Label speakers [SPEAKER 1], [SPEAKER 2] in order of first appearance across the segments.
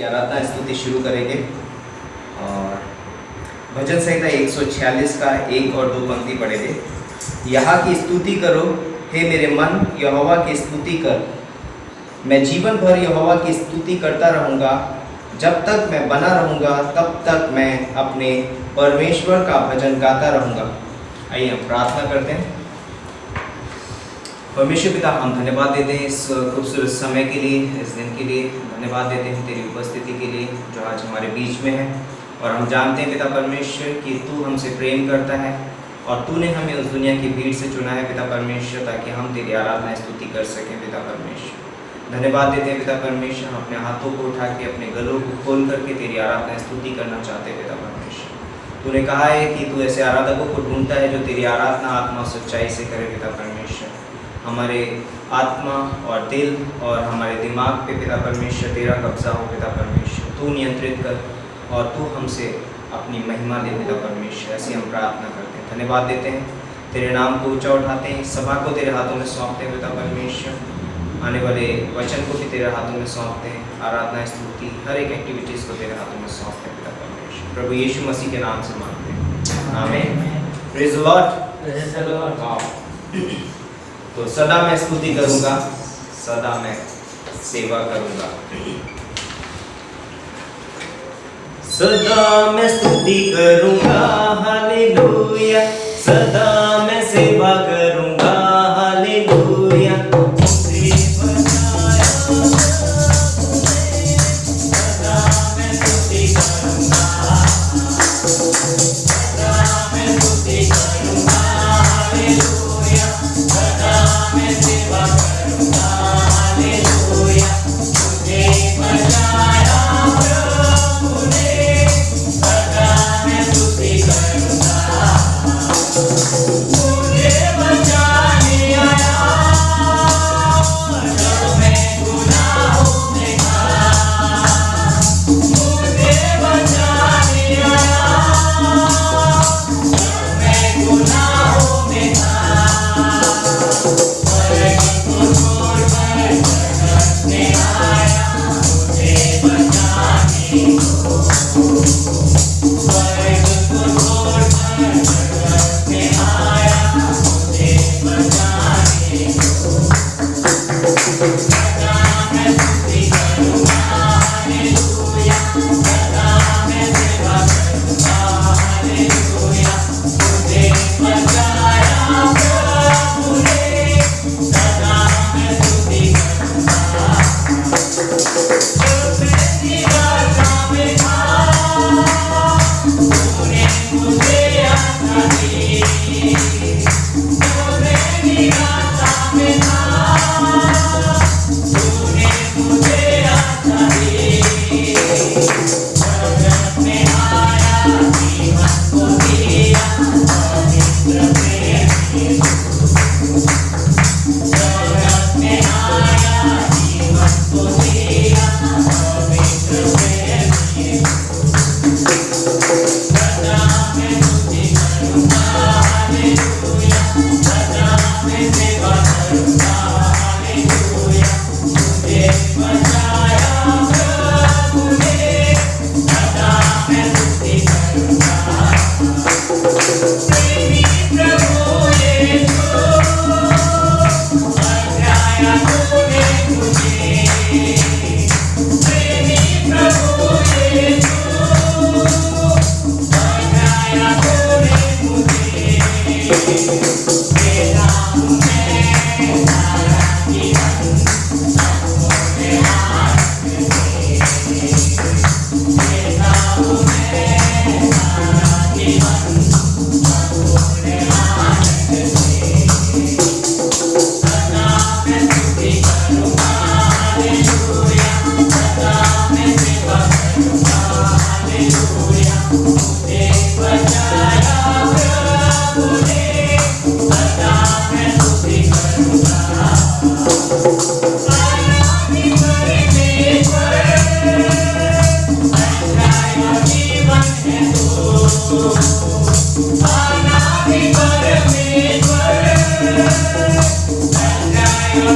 [SPEAKER 1] की आराधना स्तुति शुरू करेंगे और भजन संहिता 146 का 1 और 2 पंक्ति पढ़ेंगे। यहाँ की स्तुति करो हे मेरे मन, यहोवा की स्तुति कर। मैं जीवन भर यहोवा की स्तुति करता रहूँगा। जब तक मैं बना रहूँगा तब तक मैं अपने परमेश्वर का भजन गाता रहूँगा। आइए हम प्रार्थना करते हैं। परमेश्वर पिता, हम धन्यवाद देते हैं इस खूबसूरत समय के लिए, इस दिन के लिए धन्यवाद देते हैं तेरी उपस्थिति के लिए जो आज हमारे बीच में है। और हम जानते हैं पिता परमेश्वर कि तू हमसे प्रेम करता है और तूने हमें उस दुनिया की भीड़ से चुना है पिता परमेश्वर, ताकि हम तेरी आराधना स्तुति कर सकें पिता परमेश्वर। धन्यवाद देते हैं पिता परमेश्वर, हम अपने हाथों को उठा के अपने गलों को खोल करके तेरी आराधना स्तुति करना चाहते हैं पिता परमेश्वर। तूने कहा है कि तू ऐसे आराधकों को ढूंढता है जो तेरी आराधना आत्मा और सच्चाई से करे पिता परमेश्वर। हमारे आत्मा और दिल और हमारे दिमाग पे पिता परमेश्वर तेरा कब्जा हो पिता परमेश्वर। तू नियंत्रित कर और तू हमसे अपनी महिमा दे पिता परमेश्वर। ऐसी हम प्रार्थना करते हैं, धन्यवाद देते हैं, तेरे नाम को ऊंचा उठाते हैं। सभा को तेरे हाथों में सौंपते हैं पिता परमेश्वर। आने वाले वचन को भी तेरे हाथों में सौंपते हैं। आराधना स्तुति हर एक एक्टिविटीज़ को तेरे हाथों में सौंपते हैं पिता परमेश्वर। प्रभु यीशु मसीह के नाम से मांगते हैं, आमीन। Praise the Lord. तो सदा मैं स्तुति करूंगा, सदा मैं सेवा करूंगा। सदा मैं स्तुति करूंगा, हालेलुया। सदा मैं सेवा करूंगा, हालेलुया।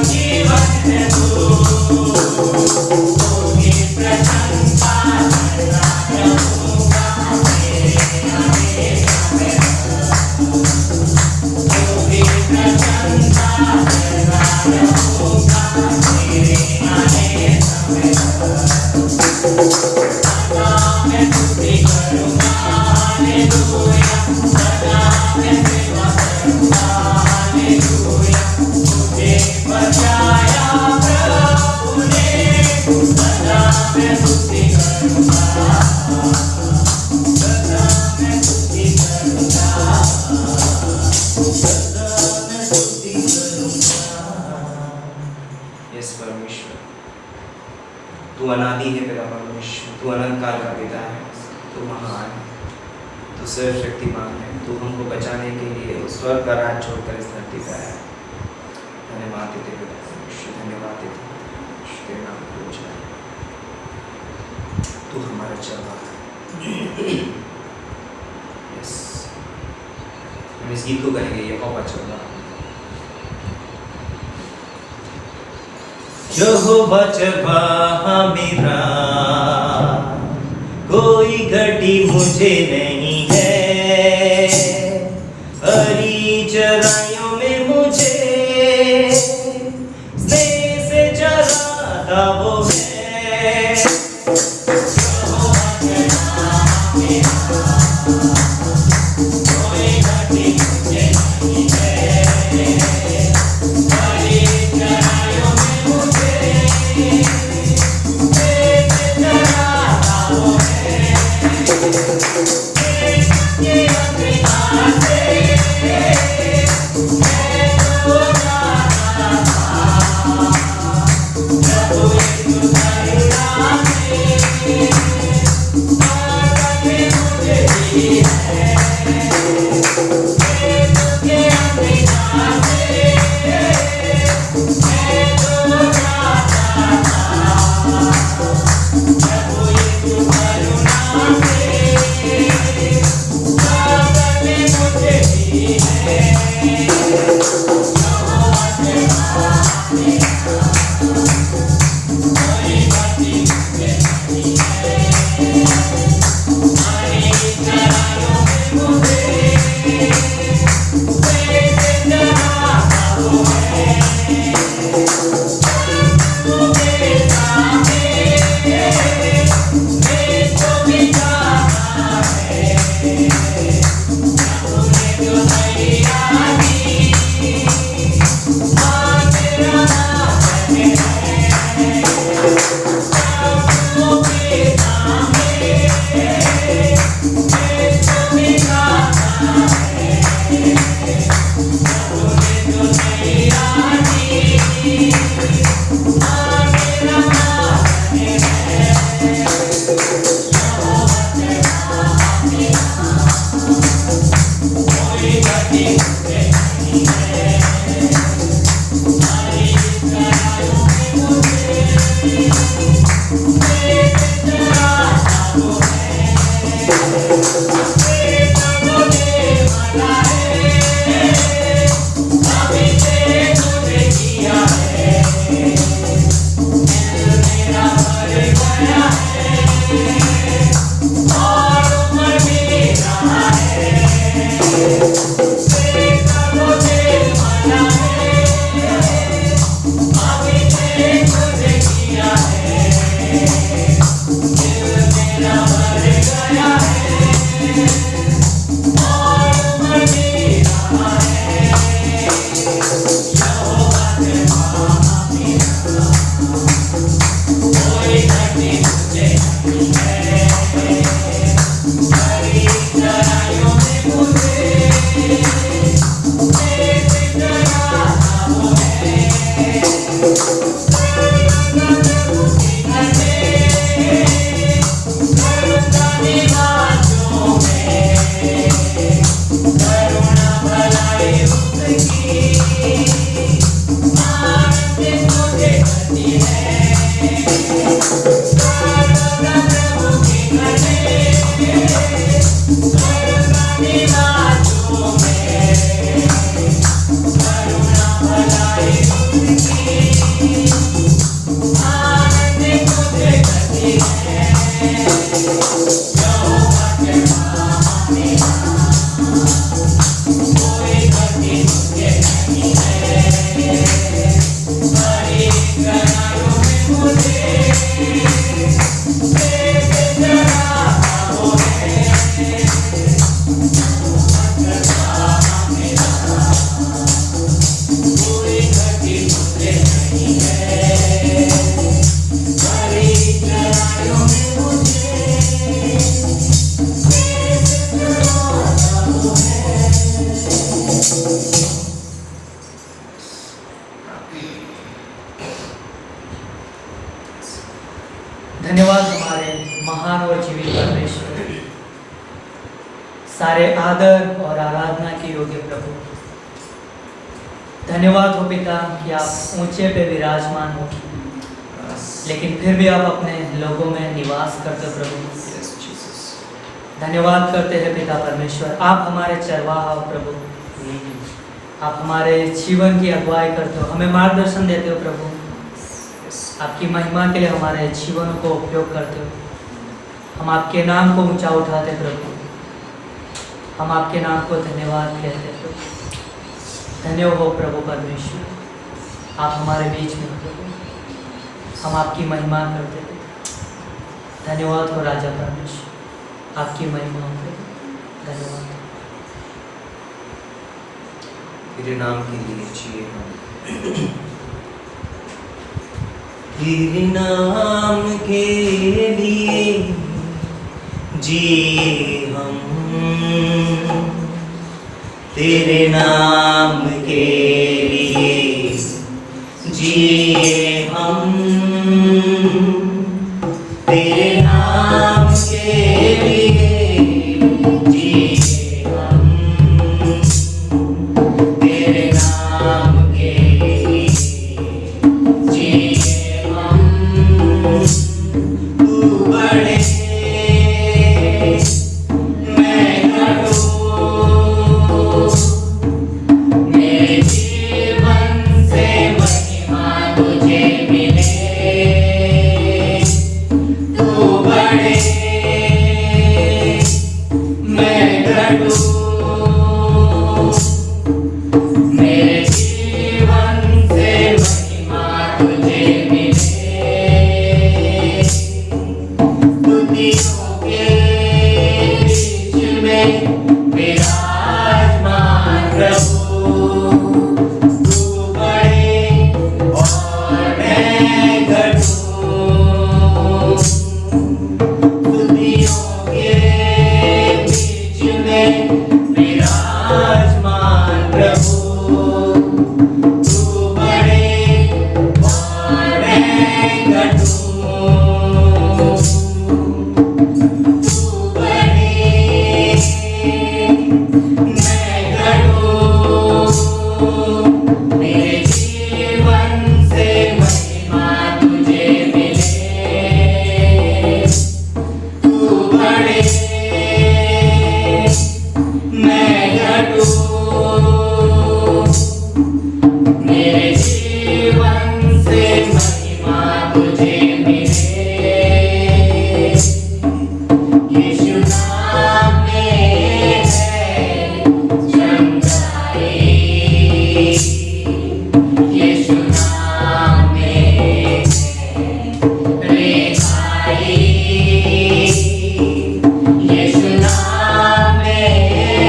[SPEAKER 1] जीवन है तू, तेरी प्रशंसा यस परमेश्वर, तू अनादि है पिता परमेश्वर, तू अनंत काल का पिता है, तू महान है, तू सर्वशक्तिमान है, तू हमको बचाने के लिए उस स्वर्ग का राज छोड़कर इस धरती पर आया। धन्यवाद देते पिता परमेश्वर, धन्यवाद देते तेरे नाम को ऊंचा है, तू हमारा चरवाहा है। यस, हम इस गीत को कहेंगे, यहोवा चरवाहा।
[SPEAKER 2] यहोवा चरवाहा मेरा, कोई घटी मुझे नहीं है, हरी चराइयों में मुझे स्नेह से चराता वो है। यहोवा चरवाहा मेरा, कोई घटी मुझे नहीं है, हरी चराइयों में मुझे
[SPEAKER 3] सारे आदर और आराधना के योग्य प्रभु। धन्यवाद हो पिता कि आप ऊंचे पे विराजमान हो, लेकिन फिर भी आप अपने लोगों में निवास करते हो प्रभु।
[SPEAKER 1] Yes, Jesus.
[SPEAKER 3] धन्यवाद करते हैं पिता परमेश्वर, आप हमारे चरवाहा हो प्रभु। आप हमारे जीवन की अगुवाई करते हो, हमें मार्गदर्शन देते हो प्रभु।
[SPEAKER 1] Yes.
[SPEAKER 3] आपकी महिमा के लिए हमारे जीवन को उपयोग करते हो। हम आपके नाम को ऊंचा उठाते प्रभु, हम आपके नाम को धन्यवाद कहते हैं प्रभु। धन्य हो प्रभु परमेश्वर, आप हमारे बीच में हो प्रभु, हम आपकी महिमा करते थे। धन्यवाद हो राजा परमेश्वर, आपकी महिमा हो प्रभु। धन्यवाद।
[SPEAKER 1] तेरे नाम के लिए जिए हम,
[SPEAKER 2] तेरे नाम के लिए जिए हम, तेरे नाम के लिए जिए हम, तेरे नाम के लिए जिए हम, तेरे नाम के लिए जिए हम। तू बड़े मैं घटूं, मेरे जीवन से महिमा तुझे मिले। तू बड़े मैं घटूं, मेरे जीवन से महिमा तुझे मिले। स्तुतियों के बीच में विराजमान प्रभु, तू बड़े और मैं घटूं। स्तुतियों के बीच में विराजमान प्रभु, तू बड़े और मैं घटूं। तू बड़े मैं घटूं, मेरे जीवन से महिमा तुझे मिले। तू बड़े मैं घटूं, मेरे जीवन से महिमा तुझे मिले। यीशु नाम में है चंगाई, यीशु नाम में है रिहाई, यीशु नाम में है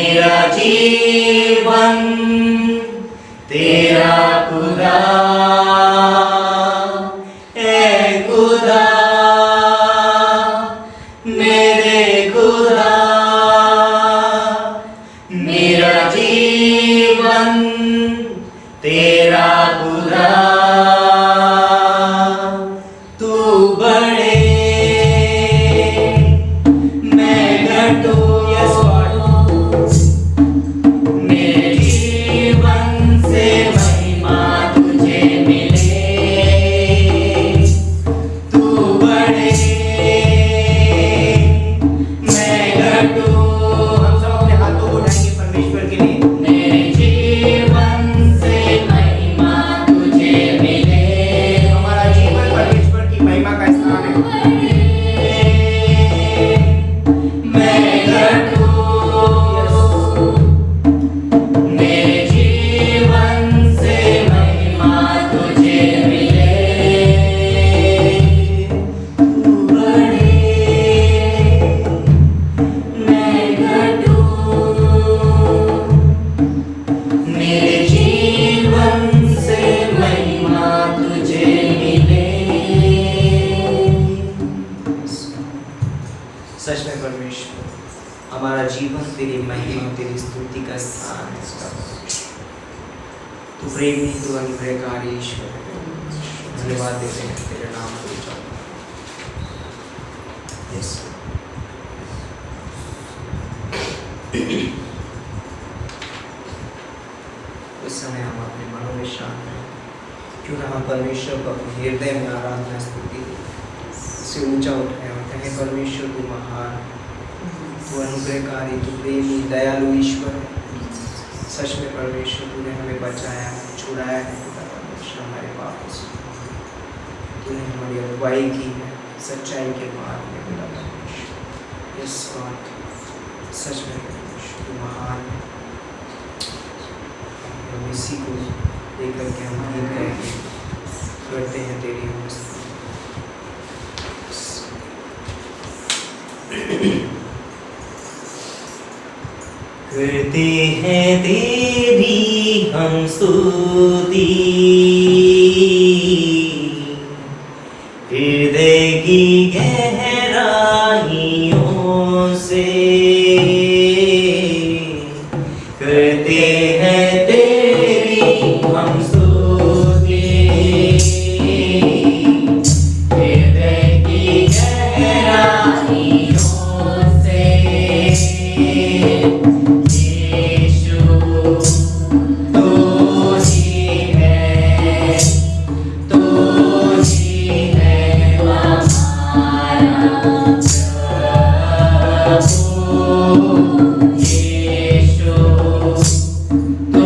[SPEAKER 2] मेरा जीवन तेरा खुदा है खुदा, मेरे खुदा। मेरा जीवन तेरा खुदा, तू बढ़े मैं घटूं। Yes, Lord. मेरे जीवन से महिमा तुझे मिले, तू बढ़े मैं घटूं।
[SPEAKER 1] हम सब अपने हाथों को उठाएंगे परमेश्वर के लिए।
[SPEAKER 2] मेरे जीवन से महिमा तुझे मिले,
[SPEAKER 1] हमारा जीवन परमेश्वर की महिमा का स्थान है।
[SPEAKER 2] मैं घटूं। मेरे जीवन से महिमा तुझे मिले, तू बढ़े मैं घटूं। मेरे जीवन से महिमा तुझे मिले।
[SPEAKER 1] सच में परमेश्वर, हमारा जीवन तेरी महिमा तेरी स्तुति का स्थान है। तू प्रेमी, तू अनुग्रहकारी ईश्वर है। धन्यवाद देते हैं तेरे नाम को ऊंचा। यस उस समय हम अपने मनों में शांत हैं। क्यों ना हम परमेश्वर को अपने हृदय में आराधना स्तुति से ऊंचा उठाएं और कहें परमेश्वर तू महान, तू अनुग्रहकारी, तू प्रेमी दयालु ईश्वर है। सच में परमेश्वर तूने हमें बचाया है, छुड़ाया है पिता परमेश्वर हमारे पापों से। तूने हमारी अगुवाई की है सच्चाई के मार्ग में पिता परमेश्वर। यस गॉड, सच में परमेश्वर तू महान है। हम इसी को लेकर के हम गीत गाएंगे, करते हैं तेरी मस्ती।
[SPEAKER 2] करते हैं तेरी हम स्तुति, हृदय की गहराइयों से। करते हैं तेरी हम स्तुति, हृदय की गहराइयों से। यीशु तू ही है हमारा प्रभु। यीशु तू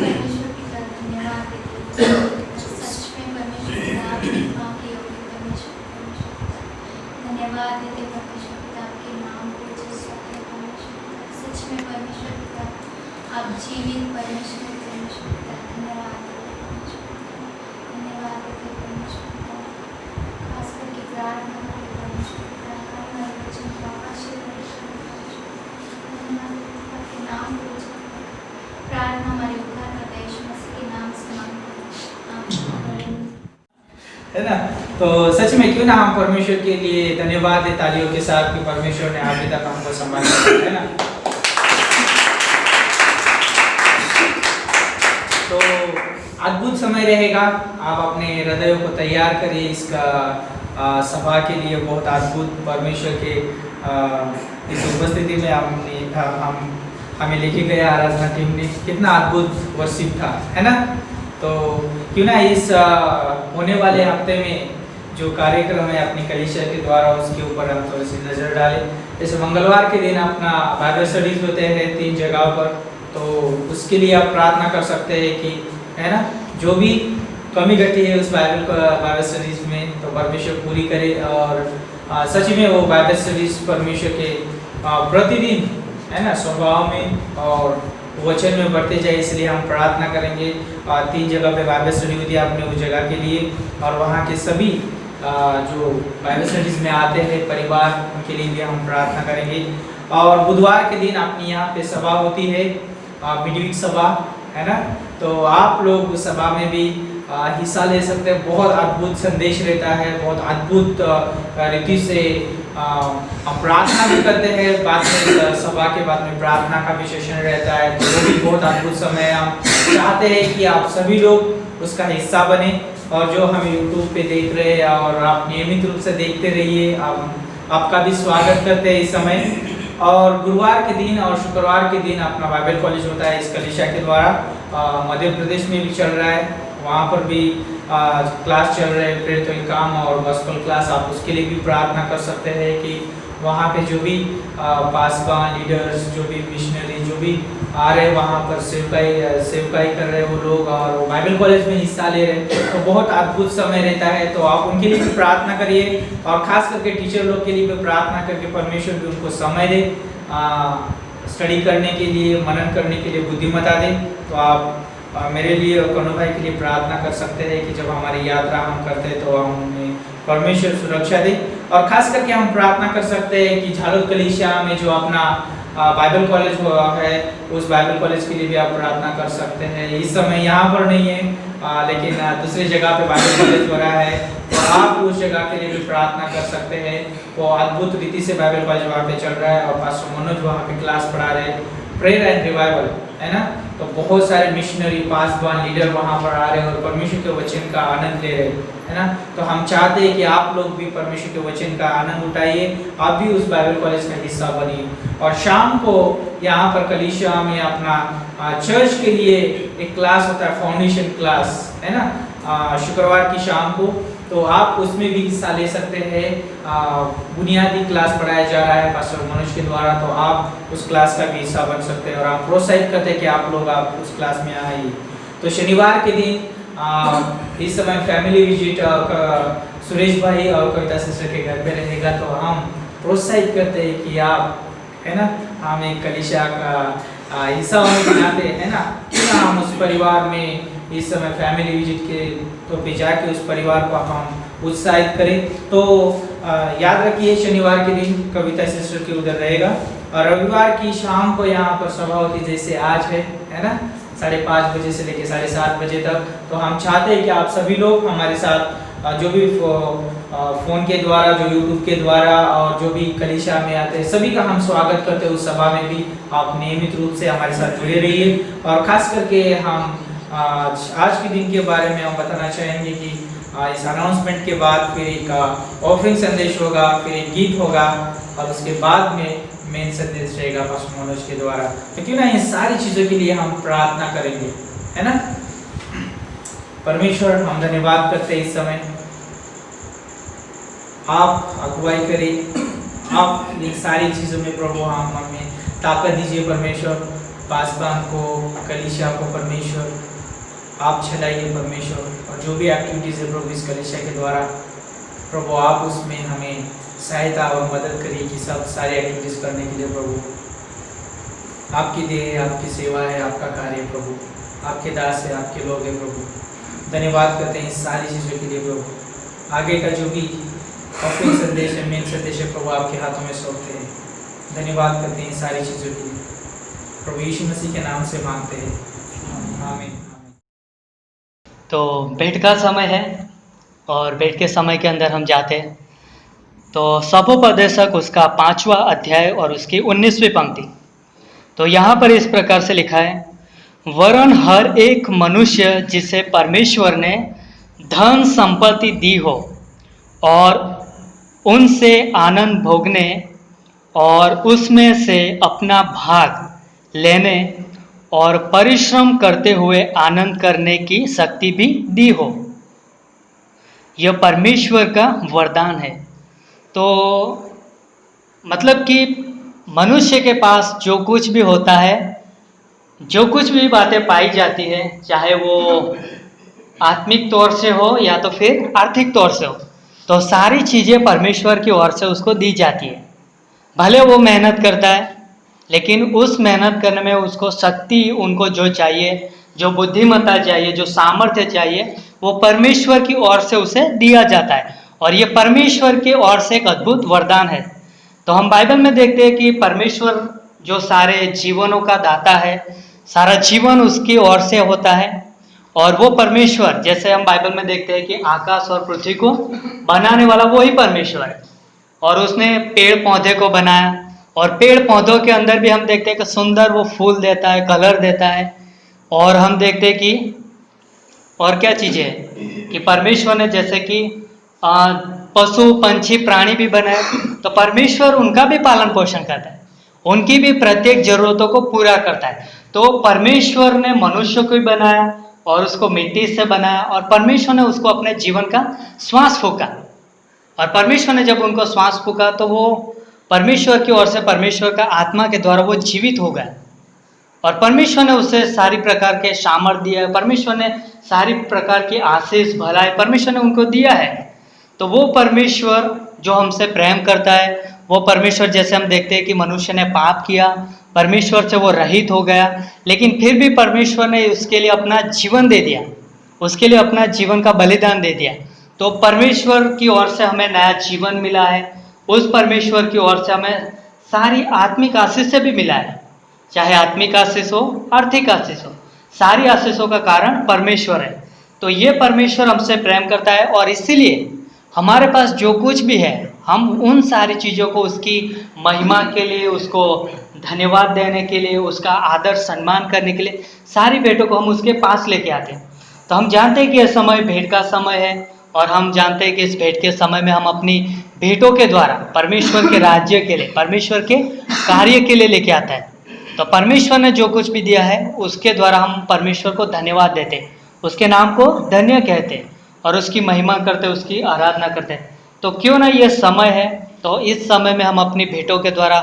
[SPEAKER 4] परमेश्वर पिता धन्यवाद देते हैं। सच में परमेश्वर पिता आपकी महिमा के योग्य परमेश्वर पिता धन्यवाद देते हैं। परमेश्वर पिता आपके नाम को जिसका है परमेश्वर पिता, सच में परमेश्वर पिता आप जीवित परमेश्वर पिता धन्यवाद देते हैं परमेश्वर पिता, धन्यवाद देते हैं परमेश्वर पिता। खास करके प्रार्थना करते परमेश्वर पिता हमारे वचन को आशीर्वाद धन्यवाद देते हैं आपके नाम को प्रार्थना हमारे उद्धारकर्ता यीशु मसीह के नाम से मांगते हैं, आमीन।
[SPEAKER 5] है ना। तो सच में क्यों ना हम परमेश्वर के लिए धन्यवाद दें तालियों के साथ कि परमेश्वर ने अभी तक हमको संभाला, है ना। तो अद्भुत समय रहेगा, आप अपने हृदयों को तैयार करिए इसका सभा के लिए। बहुत अद्भुत परमेश्वर के इस उपस्थिति में हमें लेके गया आराधना टीम ने, कितना अद्भुत वर्शिप था, है ना। तो क्यों ना इस होने वाले हफ्ते में जो कार्यक्रम है अपनी कलीसिया के द्वारा उसके ऊपर हम थोड़ी सी नज़र डालें। जैसे मंगलवार के दिन अपना बाइबल स्टडीज होते हैं 3 जगहों पर, तो उसके लिए आप प्रार्थना कर सकते हैं कि, है ना, जो भी कमी घटी है उस बाइबल स्टडीज में तो परमेश्वर पूरी करे। और सच में वो बाइबल स्टडीज परमेश्वर के प्रतिदिन, है ना, स्वभाव में और वचन में बढ़ते जाए, इसलिए हम प्रार्थना करेंगे। 3 जगह पे बाइबल स्टडी हुई थी आपने उस जगह के लिए, और वहाँ के सभी जो बाइबल स्टडीज में आते हैं परिवार, उनके लिए भी हम प्रार्थना करेंगे। और बुधवार के दिन अपनी यहाँ पे सभा होती है, मिडवीक सभा, है ना। तो आप लोग उस सभा में भी हिस्सा ले सकते हैं। बहुत अद्भुत संदेश रहता है, बहुत अद्भुत रीति से हम प्रार्थना भी करते हैं। बाद में सभा के बाद में प्रार्थना का भी सेशन रहता है, तो वो भी बहुत अद्भुत समय। हम चाहते हैं कि आप सभी लोग उसका हिस्सा बने, और जो हम यूट्यूब पे देख रहे हैं और आप नियमित रूप से देखते रहिए, आपका भी स्वागत करते हैं इस समय। और गुरुवार के दिन और शुक्रवार के दिन अपना बाइबल कॉलेज होता है इस कलीसिया के द्वारा, मध्य प्रदेश में भी चल रहा है, वहाँ पर भी क्लास चल रहे हैं, प्रेरितों के काम और गॉस्पेल क्लास। आप उसके लिए भी प्रार्थना कर सकते हैं कि वहाँ पे जो भी पासवान लीडर्स, जो भी मिशनरी, जो भी आ रहे हैं वहाँ पर सेवकाई कर रहे हैं वो लोग, और वो बाइबल कॉलेज में हिस्सा ले रहे हैं, तो बहुत अद्भुत समय रहता है। तो आप उनके लिए भी प्रार्थना करिए, और ख़ास करके टीचर लोग के लिए भी प्रार्थना करके परमेश्वर भी उनको समय दे, स्टडी करने के लिए, मनन करने के लिए बुद्धिमत्ता दे। तो आप मेरे लिए और कनु भाई के लिए प्रार्थना कर सकते हैं कि जब हमारी यात्रा हम करते हैं तो हमें परमेश्वर सुरक्षा दे। और खास करके हम प्रार्थना कर सकते हैं कि झालोद कलीसिया में जो अपना बाइबल कॉलेज है, उस बाइबल कॉलेज के लिए भी आप प्रार्थना कर सकते हैं। इस समय यहाँ पर नहीं है, लेकिन दूसरी जगह पे बाइबल कॉलेज हो रहा है, तो आप उस जगह के लिए भी प्रार्थना कर सकते हैं। वो अद्भुत रीति से बाइबल कॉलेज वहाँ पे चल रहा है, और पास्टर मनोज वहाँ पे क्लास पढ़ा रहे हैं, प्रेयर एंड रिवाइवल, है ना। तो बहुत सारे मिशनरी, पासवान लीडर वहाँ पर आ रहे हैं और परमेश्वर के वचन का आनंद ले रहे हैं, है ना। तो हम चाहते हैं कि आप लोग भी परमेश्वर के वचन का आनंद उठाइए, आप भी उस बाइबल कॉलेज का हिस्सा बनिए। और शाम को यहाँ पर कलीसिया में अपना चर्च के लिए एक क्लास होता है, फाउंडेशन क्लास, है ना, शुक्रवार की शाम को, तो आप उसमें भी हिस्सा ले सकते हैं। बुनियादी क्लास पढ़ाया जा रहा है पास्टर मनोज के द्वारा, तो आप उस क्लास का भी हिस्सा बन सकते हैं, और आप प्रोत्साहित करते हैं कि आप लोग उस क्लास में आइए। तो शनिवार के दिन इस समय फैमिली विजिट सुरेश भाई और कविता सिस्टर के घर पे रहेगा, तो हम प्रोत्साहित करते हैं कि आप, है ना, हम एक कलीसिया का हिस्सा होने के नाते, है ना, क्यों ना हम उस परिवार में इस समय फैमिली विजिट के तो पे जाके उस परिवार को हम उत्साहित करें। तो याद रखिए शनिवार के दिन कविता सिस्टर के उधर रहेगा, और रविवार की शाम को यहाँ पर सभा होती जैसे आज है ना, 5:30 बजे से लेकर 7:30 बजे तक। तो हम चाहते हैं कि आप सभी लोग हमारे साथ जो भी फ़ोन के द्वारा, जो यूट्यूब के द्वारा और जो भी कलीसिया में आते हैं, सभी का हम स्वागत करते हैं। उस सभा में भी आप नियमित रूप से हमारे साथ जुड़े रहिए। और ख़ास करके हम आज के दिन के बारे में हम बताना चाहेंगे कि इस अनाउंसमेंट के बाद फिर एक ऑफरिंग संदेश होगा, फिर एक गीत होगा और उसके बाद में मेन संदेश रहेगा पास्टर मनोज के द्वारा। तो क्यों ना इन सारी चीज़ों के लिए हम प्रार्थना करेंगे, है ना। परमेश्वर, हम धन्यवाद करते हैं इस समय, आप अगुवाई करें, आप इन सारी चीज़ों में प्रभु हम हमें ताकत दीजिए परमेश्वर। पासबान को, कलीसिया को परमेश्वर आप चलाइए परमेश्वर, और जो भी एक्टिविटीज़ है प्रभु इस कलीसिया के द्वारा प्रभु आप उसमें हमें सहायता और मदद करिए कि सब सारी एक्टिविटीज़ करने के लिए प्रभु आपकी देह है, आपकी सेवा है, आपका कार्य है प्रभु, आपके दास है, आपके लोग हैं प्रभु। धन्यवाद करते हैं इस सारी चीज़ों के लिए प्रभु। आगे का जो भी ऑफरिंग संदेश है, मेन संदेश है प्रभु आपके हाथों में सौंपते हैं। धन्यवाद करते हैं इन सारी चीज़ों के लिए प्रभु यीशु मसीह के नाम से मांगते हैं, आमीन।
[SPEAKER 3] तो भेंट का समय है और भेंट के समय के अंदर हम जाते हैं। तो सभोपदेशक उसका 5वां अध्याय और उसकी 19वीं पंक्ति। तो यहाँ पर इस प्रकार से लिखा है, वरन हर एक मनुष्य जिसे परमेश्वर ने धन संपत्ति दी हो और उनसे आनंद भोगने और उसमें से अपना भाग लेने और परिश्रम करते हुए आनंद करने की शक्ति भी दी हो। यह परमेश्वर का वरदान है। तो मतलब कि मनुष्य के पास जो कुछ भी होता है, जो कुछ भी बातें पाई जाती है, चाहे वो आत्मिक तौर से हो या तो फिर आर्थिक तौर से हो, तो सारी चीज़ें परमेश्वर की ओर से उसको दी जाती है। भले वो मेहनत करता है, लेकिन उस मेहनत करने में उसको शक्ति, उनको जो चाहिए, जो बुद्धिमत्ता चाहिए, जो सामर्थ्य चाहिए, वो परमेश्वर की ओर से उसे दिया जाता है। और ये परमेश्वर की ओर से एक अद्भुत वरदान है। तो हम बाइबल में देखते हैं कि परमेश्वर जो सारे जीवनों का दाता है, सारा जीवन उसकी ओर से होता है। और वो परमेश्वर, जैसे हम बाइबल में देखते हैं कि आकाश और पृथ्वी को बनाने वाला वही परमेश्वर है। और उसने पेड़ पौधे को बनाया, और पेड़ पौधों के अंदर भी हम देखते हैं कि सुंदर वो फूल देता है, कलर देता है। और हम देखते हैं कि और क्या चीज़ें हैं कि परमेश्वर ने जैसे कि पशु पंछी प्राणी भी बनाए, तो परमेश्वर उनका भी पालन पोषण करता है, उनकी भी प्रत्येक जरूरतों को पूरा करता है। तो परमेश्वर ने मनुष्य को भी बनाया और उसको मिट्टी से बनाया, और परमेश्वर ने उसको अपने जीवन का श्वास फूका। और परमेश्वर ने जब उनको श्वास फूका तो वो परमेश्वर की ओर से, परमेश्वर का आत्मा के द्वारा वो जीवित हो गए। और परमेश्वर ने उसे सारी प्रकार के सामर्थ्य दिया है, परमेश्वर ने सारी प्रकार की आशीष भलाई परमेश्वर ने उनको दिया है। तो वो परमेश्वर जो हमसे प्रेम करता है, वो परमेश्वर, जैसे हम देखते हैं कि मनुष्य ने पाप किया, परमेश्वर से वो रहित हो गया, लेकिन फिर भी परमेश्वर ने उसके लिए अपना जीवन दे दिया, उसके लिए अपना जीवन का बलिदान दे दिया। तो परमेश्वर की ओर से हमें नया जीवन मिला है, उस परमेश्वर की ओर से हमें सारी आत्मिक आशीष से भी मिला है। चाहे आत्मिक आशीष हो, आर्थिक आशीष हो, सारी आशीषों का कारण परमेश्वर है। तो ये परमेश्वर हमसे प्रेम करता है, और इसीलिए हमारे पास जो कुछ भी है, हम उन सारी चीज़ों को उसकी महिमा के लिए, उसको धन्यवाद देने के लिए, उसका आदर सम्मान करने के लिए सारी भेंटों को हम उसके पास लेके आते हैं। तो हम जानते हैं कि यह समय भेंट का समय है, और हम जानते हैं कि इस भेंट के समय में हम अपनी भेंटों के द्वारा परमेश्वर के राज्य के लिए, परमेश्वर के कार्य के लिए लेके आता है। तो परमेश्वर ने जो कुछ भी दिया है उसके द्वारा हम परमेश्वर को धन्यवाद देते हैं, उसके नाम को धन्य कहते हैं और उसकी महिमा करते, उसकी आराधना करते हैं। तो क्यों ना ये समय है, तो इस समय में हम अपनी भेंटों के द्वारा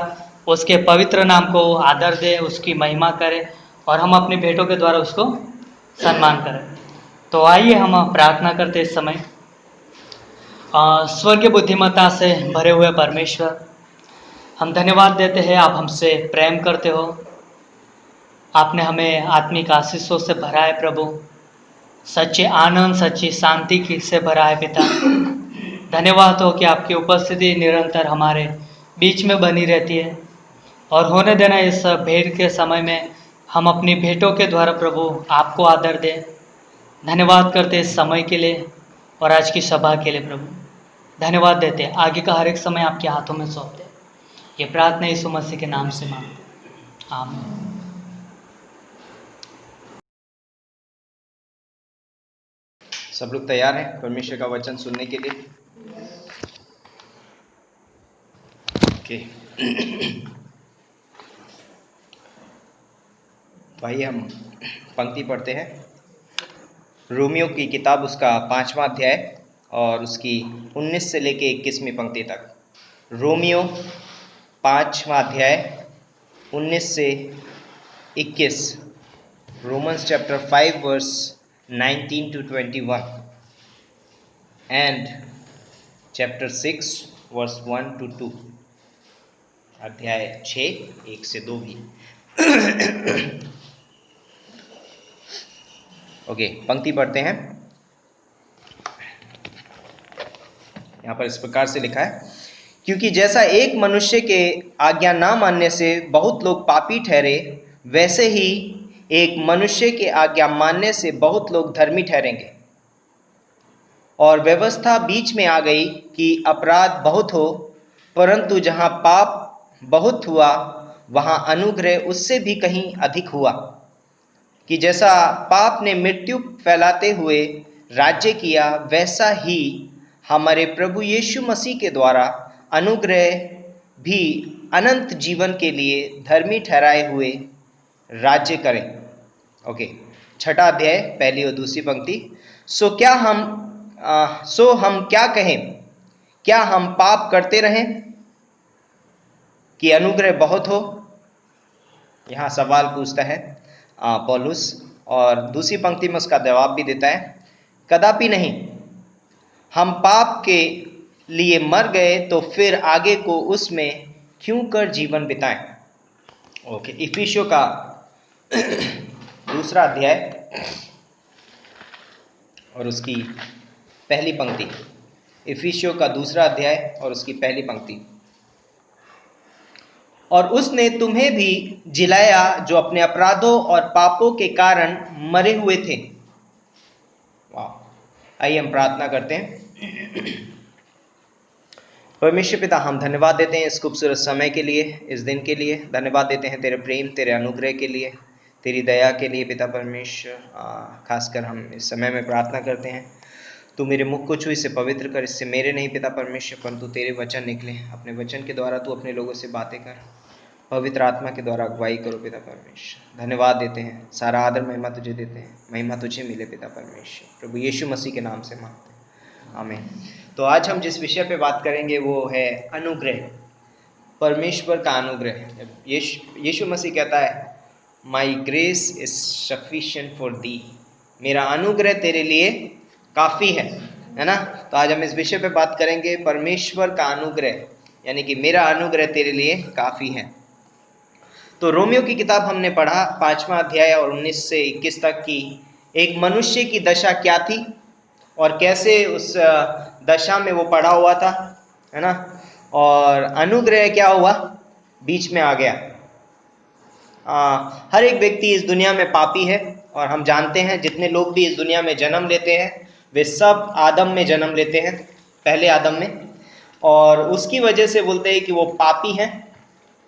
[SPEAKER 3] उसके पवित्र नाम को आदर दें, उसकी महिमा करें, और हम अपनी भेंटों के द्वारा उसको सम्मान करें। तो आइए हम प्रार्थना करते इस समय। स्वर्गीय बुद्धिमत्ता से भरे हुए परमेश्वर, हम धन्यवाद देते हैं, आप हमसे प्रेम करते हो, आपने हमें आत्मिक आशीषों से भरा है प्रभु, सच्चे आनंद, सच्ची शांति की से भरा है पिता। धन्यवाद हो कि आपकी उपस्थिति निरंतर हमारे बीच में बनी रहती है, और होने देना इस भेंट के समय में हम अपनी भेंटों के द्वारा प्रभु आपको आदर दें। धन्यवाद करते इस समय के लिए, और आज की सभा के लिए प्रभु धन्यवाद देते हैं। आगे का हर एक समय आपके हाथों में सौंपते हैं। ये प्रार्थना यीशु मसीह के नाम से मांगते हैं, आमीन।
[SPEAKER 1] सब लोग तैयार हैं परमेश्वर का वचन सुनने के लिए? ओके। भाई हम पंक्ति पढ़ते हैं। रोमियो की किताब उसका 5वां अध्याय और उसकी 19 से लेके 21वीं पंक्ति तक। रोमियो 5वां अध्याय 19 से 21। Romans chapter 5 verse 19 to 21 and chapter 6 verse 1 to 2। अध्याय 6 1 से 2 भी। ओके, पंक्ति पढ़ते हैं। यहाँ पर इस प्रकार से लिखा है, क्योंकि जैसा एक मनुष्य के आज्ञा ना मानने से बहुत लोग पापी ठहरे, वैसे ही एक मनुष्य के आज्ञा मानने से बहुत लोग धर्मी ठहरेंगे। और व्यवस्था बीच में आ गई कि अपराध बहुत हो, परंतु जहाँ पाप बहुत हुआ वहाँ अनुग्रह उससे भी कहीं अधिक हुआ। कि जैसा पाप ने मृत्यु फैलाते हुए राज्य किया, वैसा ही हमारे प्रभु यीशु मसीह के द्वारा अनुग्रह भी अनंत जीवन के लिए धर्मी ठहराए हुए राज्य करें। ओके, 6वां अध्याय 1 और 2 पंक्ति। सो हम क्या कहें? क्या हम पाप करते रहें कि अनुग्रह बहुत हो? यहाँ सवाल पूछता है पौलुस, और दूसरी पंक्ति में उसका जवाब भी देता है, कदापि नहीं। हम पाप के लिए मर गए तो फिर आगे को उसमें क्यों कर जीवन बिताएं? ओके, इफिसियों का 2 अध्याय और उसकी पहली पंक्ति। इफिसियों का 2 अध्याय और उसकी पहली पंक्ति। और उसने तुम्हें भी जिलाया जो अपने अपराधों और पापों के कारण मरे हुए थे। वाह। आइए हम प्रार्थना करते हैं। परमेश्वर पिता, हम धन्यवाद देते हैं इस खूबसूरत समय के लिए, इस दिन के लिए। धन्यवाद देते हैं तेरे प्रेम, तेरे अनुग्रह के लिए, तेरी दया के लिए पिता परमेश्वर। खासकर हम इस समय में प्रार्थना करते हैं, तू मेरे मुख को छू, इसे पवित्र कर। इससे मेरे नहीं पिता परमेश्वर, परंतु तेरे वचन निकले। अपने वचन के द्वारा तू अपने लोगों से बातें कर, पवित्र आत्मा के द्वारा अगुवाई करो पिता परमेश्वर। धन्यवाद देते हैं, सारा आदर महिमा तुझे देते हैं। महिमा तुझे मिले पिता परमेश्वर, प्रभु यीशु मसीह के नाम से मांगते हैं, आमीन। तो आज हम जिस विषय पे बात करेंगे वो है अनुग्रह, परमेश्वर का अनुग्रह। यीशु मसीह कहता है, माई grace is sufficient for the, मेरा अनुग्रह तेरे लिए काफ़ी है ना। तो आज हम इस विषय पे बात करेंगे, परमेश्वर का अनुग्रह, यानी कि मेरा अनुग्रह तेरे लिए काफ़ी है। तो रोमियो की किताब हमने पढ़ा 5वां अध्याय और 19 से 21 तक की एक मनुष्य की दशा क्या थी और कैसे उस दशा में वो पड़ा हुआ था, है ना। और अनुग्रह क्या हुआ, बीच में आ गया। हर एक व्यक्ति इस दुनिया में पापी है, और हम जानते हैं जितने लोग भी इस दुनिया में जन्म लेते हैं वे सब आदम में जन्म लेते हैं, पहले आदम में। और उसकी वजह से बोलते हैं कि वो पापी हैं,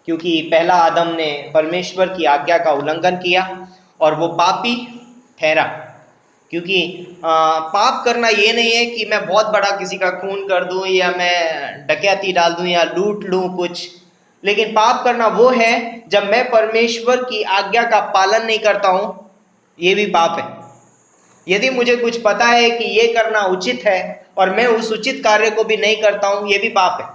[SPEAKER 1] क्योंकि पहला आदम ने परमेश्वर की आज्ञा का उल्लंघन किया और वो पापी ठहरा। क्योंकि पाप करना ये नहीं है कि मैं बहुत बड़ा किसी का खून कर दूं या मैं डकैती डाल दूं या लूट लूं कुछ, लेकिन पाप करना वो है जब मैं परमेश्वर की आज्ञा का पालन नहीं करता हूं, ये भी पाप है। यदि मुझे कुछ पता है कि ये करना उचित है और मैं उस उचित कार्य को भी नहीं करता हूं, ये भी पाप है।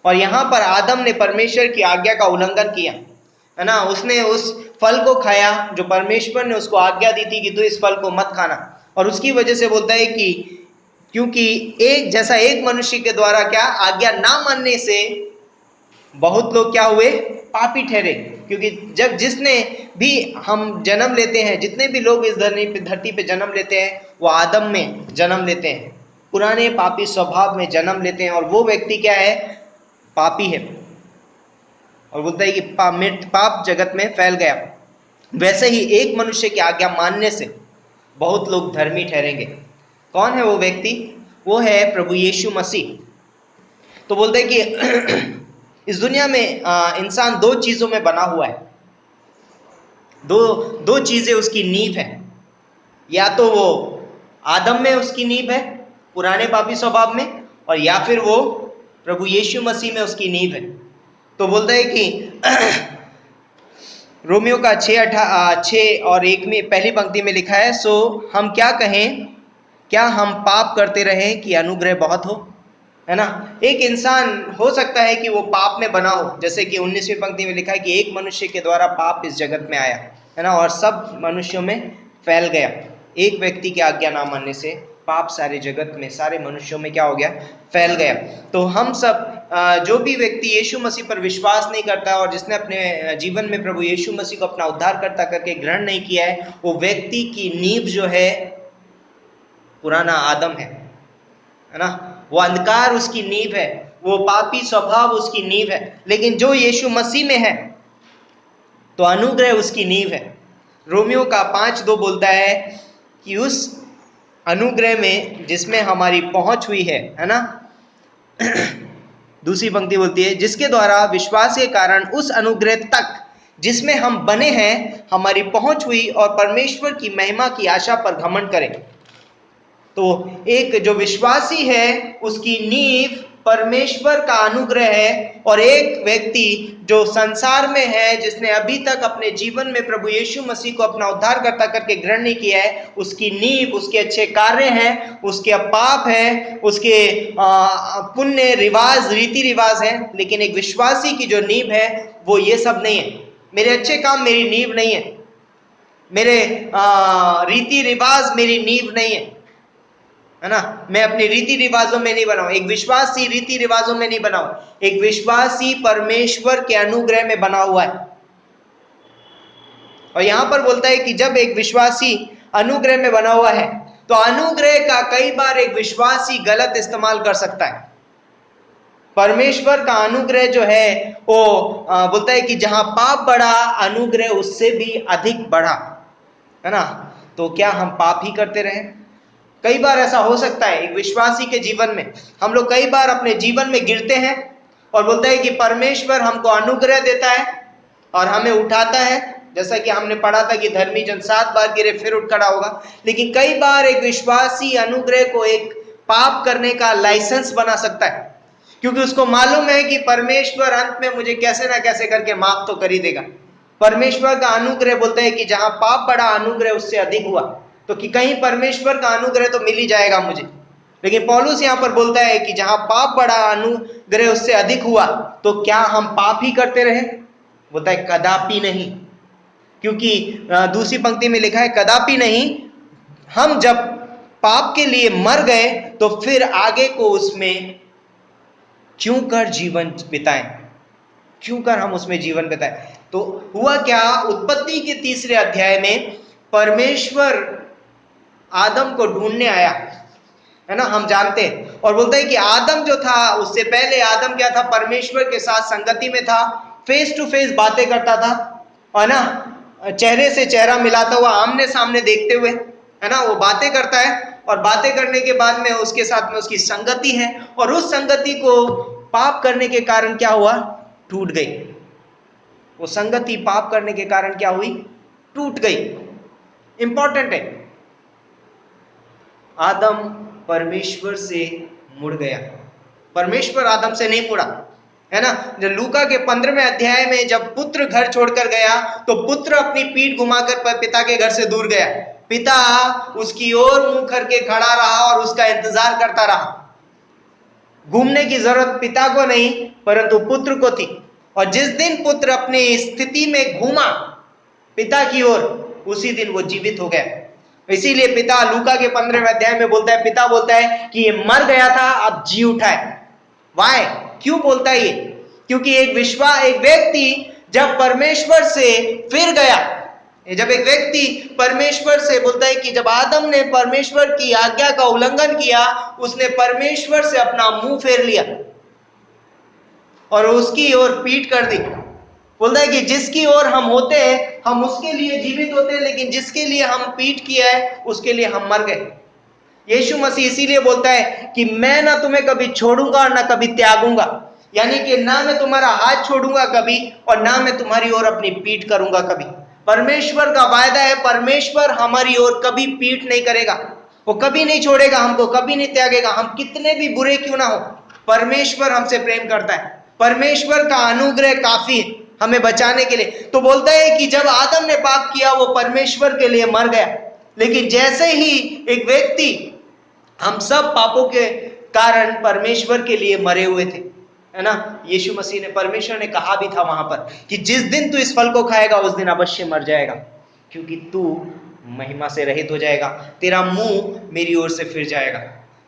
[SPEAKER 1] और यहाँ पर आदम ने परमेश्वर की आज्ञा का उल्लंघन किया, है ना। उसने उस फल को खाया जो परमेश्वर ने उसको आज्ञा दी थी कि तू इस फल को मत खाना। और उसकी वजह से बोलता है कि क्योंकि एक मनुष्य के द्वारा क्या आज्ञा ना मानने से बहुत लोग क्या हुए, पापी ठहरे। क्योंकि जब जिसने भी हम जन्म लेते हैं, जितने भी लोग इस धरती पे जन्म लेते हैं, वो आदम में जन्म लेते हैं, पुराने पापी स्वभाव में जन्म लेते हैं, और वो व्यक्ति क्या है, पापी है। और बोलता है कि पाप जगत में फैल गया। वैसे ही एक मनुष्य की आज्ञा मानने से बहुत लोग धर्मी ठहरेंगे। कौन है वो व्यक्ति? वो है प्रभु यीशु मसीह। तो बोलते हैं कि इस दुनिया में इंसान दो चीजों में बना हुआ है, दो चीजें उसकी नींव है। या तो वो आदम में उसकी नींव है, पुराने पापी स्वभाव में, और या फिर वो प्रभु यीशु मसीह में उसकी नींव है। तो बोलता है कि रोमियो का 6:1 में पहली पंक्ति में लिखा है, सो हम क्या कहें, क्या हम पाप करते रहें कि अनुग्रह बहुत हो? है ना। एक इंसान हो सकता है कि वो पाप में बना हो, जैसे कि 19वीं पंक्ति में लिखा है कि एक मनुष्य के द्वारा पाप इस जगत में आया, है ना, और सब मनुष्यों में फैल गया। एक व्यक्ति की आज्ञा ना मानने से पाप सारे जगत में, सारे मनुष्यों में क्या हो गया? फैल गया। तो हम सब जो भी व्यक्ति यीशु मसीह पर विश्वास नहीं करता और जिसने अपने जीवन में प्रभु यीशु मसीह को अपना उद्धारकर्ता करके ग्रहण नहीं किया है, वो व्यक्ति की नींव जो है पुराना आदम है ना। वो अंधकार उसकी नींव है, वो पापी स्वभाव उसकी नींव है। लेकिन जो यीशु मसीह में है तो अनुग्रह उसकी नींव है। रोमियो का 5:2 बोलता है कि उस अनुग्रह में जिसमें हमारी पहुंच हुई है ना। दूसरी पंक्ति बोलती है, जिसके द्वारा विश्वास के कारण उस अनुग्रह तक जिसमें हम बने हैं हमारी पहुंच हुई, और परमेश्वर की महिमा की आशा पर घमंड करें। तो एक जो विश्वासी है उसकी नींव परमेश्वर का अनुग्रह है, और एक व्यक्ति जो संसार में है, जिसने अभी तक अपने जीवन में प्रभु यीशु मसीह को अपना उद्धारकर्ता करके ग्रहण नहीं किया है, उसकी नींव उसके अच्छे कार्य हैं, उसके पाप है, उसके पुण्य रिवाज रीति रिवाज है। लेकिन एक विश्वासी की जो नींव है वो ये सब नहीं है। मेरे अच्छे काम मेरी नींव नहीं है, मेरे रीति रिवाज मेरी नींव नहीं है ना। मैं अपने रीति रिवाजों में नहीं बनाऊं। एक विश्वासी रीति रिवाजों में नहीं बनाऊं, एक विश्वासी परमेश्वर के अनुग्रह में बना हुआ है। और यहां पर बोलता है कि जब एक विश्वासी अनुग्रह में बना हुआ है तो अनुग्रह का कई बार एक विश्वासी गलत इस्तेमाल कर सकता है। परमेश्वर का अनुग्रह जो है वो बोलता है कि जहां पाप बढ़ा अनुग्रह उससे भी अधिक बढ़ा, है ना। तो क्या हम पाप ही करते रहें? कई बार ऐसा हो सकता है एक विश्वासी के जीवन में, हम लोग कई बार अपने जीवन में गिरते हैं और बोलते हैं कि परमेश्वर हमको अनुग्रह देता है और हमें उठाता है, जैसा कि हमने पढ़ा था कि धर्मी जन 7 बार गिरे फिर उठ खड़ा होगा। लेकिन कई बार एक विश्वासी अनुग्रह को एक पाप करने का लाइसेंस बना सकता है, क्योंकि उसको मालूम है कि परमेश्वर अंत में मुझे कैसे ना कैसे करके माफ तो कर ही देगा। परमेश्वर का अनुग्रह बोलता है कि जहां पाप बढ़ा अनुग्रह उससे अधिक हुआ, तो कि कहीं परमेश्वर का अनुग्रह तो मिल ही जाएगा मुझे। लेकिन पौलुस यहाँ पर बोलता है कि जहां पाप बढ़ा अनुग्रह उससे अधिक हुआ, तो क्या हम पाप ही करते रहे? बोलता है कदापि नहीं, क्योंकि दूसरी पंक्ति में लिखा है कदापि नहीं। हम जब पाप के लिए मर गए तो फिर आगे को उसमें क्यों कर जीवन बिताएं, क्यों कर हम उसमें जीवन बिताएं। तो हुआ क्या, उत्पत्ति के 3 अध्याय में परमेश्वर आदम को ढूंढने आया, है ना, हम जानते हैं। और बोलता है कि आदम जो था, उससे पहले आदम क्या था, परमेश्वर के साथ संगति में था, फेस टू फेस बातें करता था, है ना, चेहरे से चेहरा मिलाता हुआ, आमने सामने देखते हुए, है ना, वो बातें करता है। और बातें करने के बाद में उसके साथ में उसकी संगति है, और उस संगति को पाप करने के कारण क्या हुआ, टूट गई। वो संगति पाप करने के कारण क्या हुई, टूट गई। इंपॉर्टेंट है, आदम परमेश्वर से मुड़ गया, परमेश्वर आदम से नहीं मुड़ा, है ना। जब लूका के 15वें अध्याय में जब पुत्र घर छोड़कर गया तो पुत्र अपनी पीठ घुमाकर पिता के घर से दूर गया। पिता उसकी ओर मुंह करके खड़ा रहा और उसका इंतजार करता रहा। घूमने की जरूरत पिता को नहीं परंतु पुत्र को थी। और जिस दिन पुत्र अपनी स्थिति में घूमा पिता की ओर, उसी दिन वो जीवित हो गया। इसीलिए पिता लूका के 15वें अध्याय में बोलता है, पिता बोलता है कि ये मर गया था अब जी उठा है। वाई, क्यों बोलता है ये? क्योंकि एक व्यक्ति जब परमेश्वर से फिर गया, जब एक व्यक्ति परमेश्वर से, बोलता है कि जब आदम ने परमेश्वर की आज्ञा का उल्लंघन किया, उसने परमेश्वर से अपना मुंह फेर लिया और उसकी ओर पीठ कर दी। बोलता है कि जिसकी ओर हम होते हैं हम उसके लिए जीवित होते हैं, लेकिन जिसके लिए हम पीठ किया है उसके लिए हम मर गए। यीशु मसीह इसीलिए बोलता है कि मैं ना तुम्हें कभी छोड़ूंगा और ना कभी त्यागूंगा, यानी कि ना मैं तुम्हारा हाथ छोड़ूंगा कभी और ना मैं तुम्हारी ओर अपनी पीठ करूंगा कभी। परमेश्वर का वायदा है, परमेश्वर हमारी ओर कभी पीठ नहीं करेगा, वो कभी नहीं छोड़ेगा हमको, कभी नहीं त्यागेगा। हम कितने भी बुरे क्यों ना हो, परमेश्वर हमसे प्रेम करता है, परमेश्वर का अनुग्रह काफी है हमें बचाने के लिए। तो बोलता है कि जब आदम ने पाप किया वो परमेश्वर के लिए मर गया, लेकिन जैसे ही एक व्यक्ति, हम सब पापों के कारण परमेश्वर के लिए मरे हुए थे, है ना। यीशु मसीह ने, परमेश्वर ने कहा भी था वहां पर कि जिस दिन तू इस फल को खाएगा उस दिन अवश्य मर जाएगा, क्योंकि तू महिमा से रहित हो जाएगा, तेरा मुंह मेरी ओर से फिर जाएगा,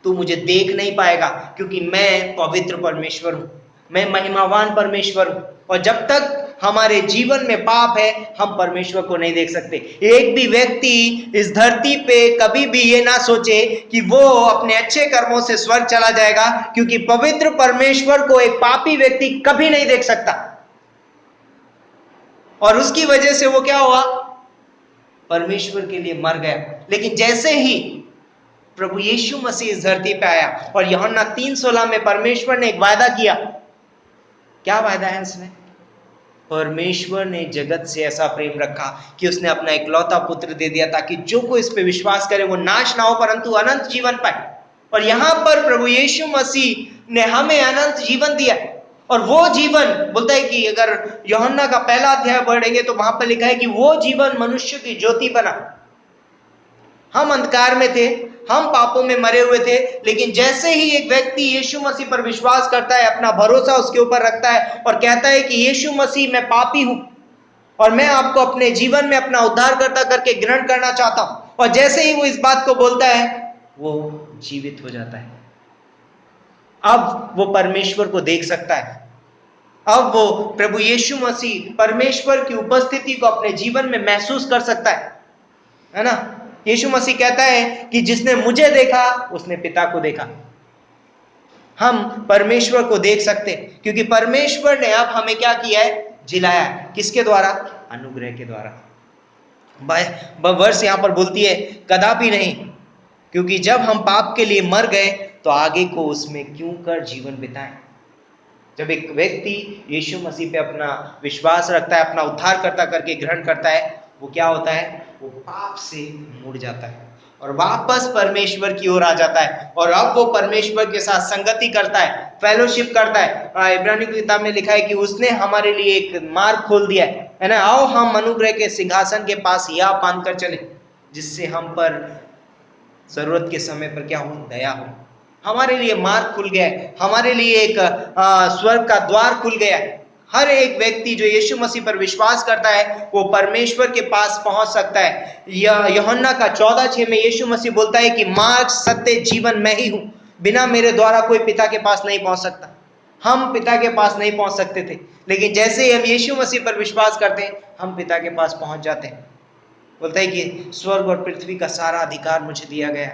[SPEAKER 1] तू मुझे देख नहीं पाएगा, क्योंकि मैं पवित्र परमेश्वर हूं, मैं महिमावान परमेश्वर हूं। और जब तक हमारे जीवन में पाप है हम परमेश्वर को नहीं देख सकते। एक भी व्यक्ति इस धरती पे कभी भी ये ना सोचे कि वो अपने अच्छे कर्मों से स्वर्ग चला जाएगा, क्योंकि पवित्र परमेश्वर को एक पापी व्यक्ति कभी नहीं देख सकता। और उसकी वजह से वो क्या हुआ, परमेश्वर के लिए मर गया। लेकिन जैसे ही प्रभु यीशु मसीह इस धरती पे आया, और यूहन्ना 3:16 में परमेश्वर ने एक वायदा किया, क्या वायदा है उसने, परमेश्वर ने जगत से ऐसा प्रेम रखा कि उसने अपना इकलौता पुत्र दे दिया, ताकि जो कोई इस पे विश्वास करे वो नाश ना हो परंतु अनंत जीवन पाए। और यहां पर प्रभु यीशु मसीह ने हमें अनंत जीवन दिया, और वो जीवन बोलता है कि अगर यूहन्ना का 1 अध्याय पढ़ेंगे तो वहां पर लिखा है कि वो जीवन मनुष्य की ज्योति बना। हम अंधकार में थे, हम पापों में मरे हुए थे, लेकिन जैसे ही एक व्यक्ति यीशु मसीह पर विश्वास करता है, अपना भरोसा उसके ऊपर रखता है और कहता है कि यीशु मसीह मैं पापी हूं और मैं आपको अपने जीवन में अपना उद्धारकर्ता करके ग्रहण करना चाहता हूं, और जैसे ही वो इस बात को बोलता है वो जीवित हो जाता है। अब वो परमेश्वर को देख सकता है, अब वो प्रभु यीशु मसीह परमेश्वर की उपस्थिति को अपने जीवन में महसूस कर सकता है ना। यीशु मसीह कहता है कि जिसने मुझे देखा उसने पिता को देखा। हम परमेश्वर को देख सकते हैं क्योंकि परमेश्वर ने अब हमें क्या किया है, जिलाया है। किसके द्वारा, अनुग्रह के द्वारा। वर्ष यहां पर बोलती है कदापि नहीं, क्योंकि जब हम पाप के लिए मर गए तो आगे को उसमें क्यों कर जीवन बिताएं। जब एक व्यक्ति यीशु मसीह पे अपना विश्वास रखता है, अपना उद्धारकर्ता करके ग्रहण करता है, वो क्या होता है, वो पाप से मुड़ जाता है और वापस परमेश्वर की ओर आ जाता है, और अब वो परमेश्वर के साथ संगति करता है, फेलोशिप करता है। इब्रानियों की किताब में लिखा है कि उसने हमारे लिए एक मार्ग खोल दिया है ना। आओ हम अनुग्रह के सिंहासन के पास या बांध कर चले, जिससे हम पर जरूरत के समय पर क्या हो, दया हो। हमारे लिए मार्ग खुल गया है, हमारे लिए एक स्वर्ग का द्वार खुल गया है। हर एक व्यक्ति जो यीशु मसीह पर विश्वास करता है वो परमेश्वर के पास पहुंच सकता है। यूहन्ना का 14:6 में यीशु मसीह बोलता है कि मार्ग, सत्य, जीवन मैं ही हूं, बिना मेरे द्वारा कोई पिता के पास नहीं पहुंच सकता। हम पिता के पास नहीं पहुंच सकते थे, लेकिन जैसे ही हम यीशु मसीह पर विश्वास करते हैं हम पिता के पास पहुंच जाते हैं। बोलता है कि स्वर्ग और पृथ्वी का सारा अधिकार मुझे दिया गया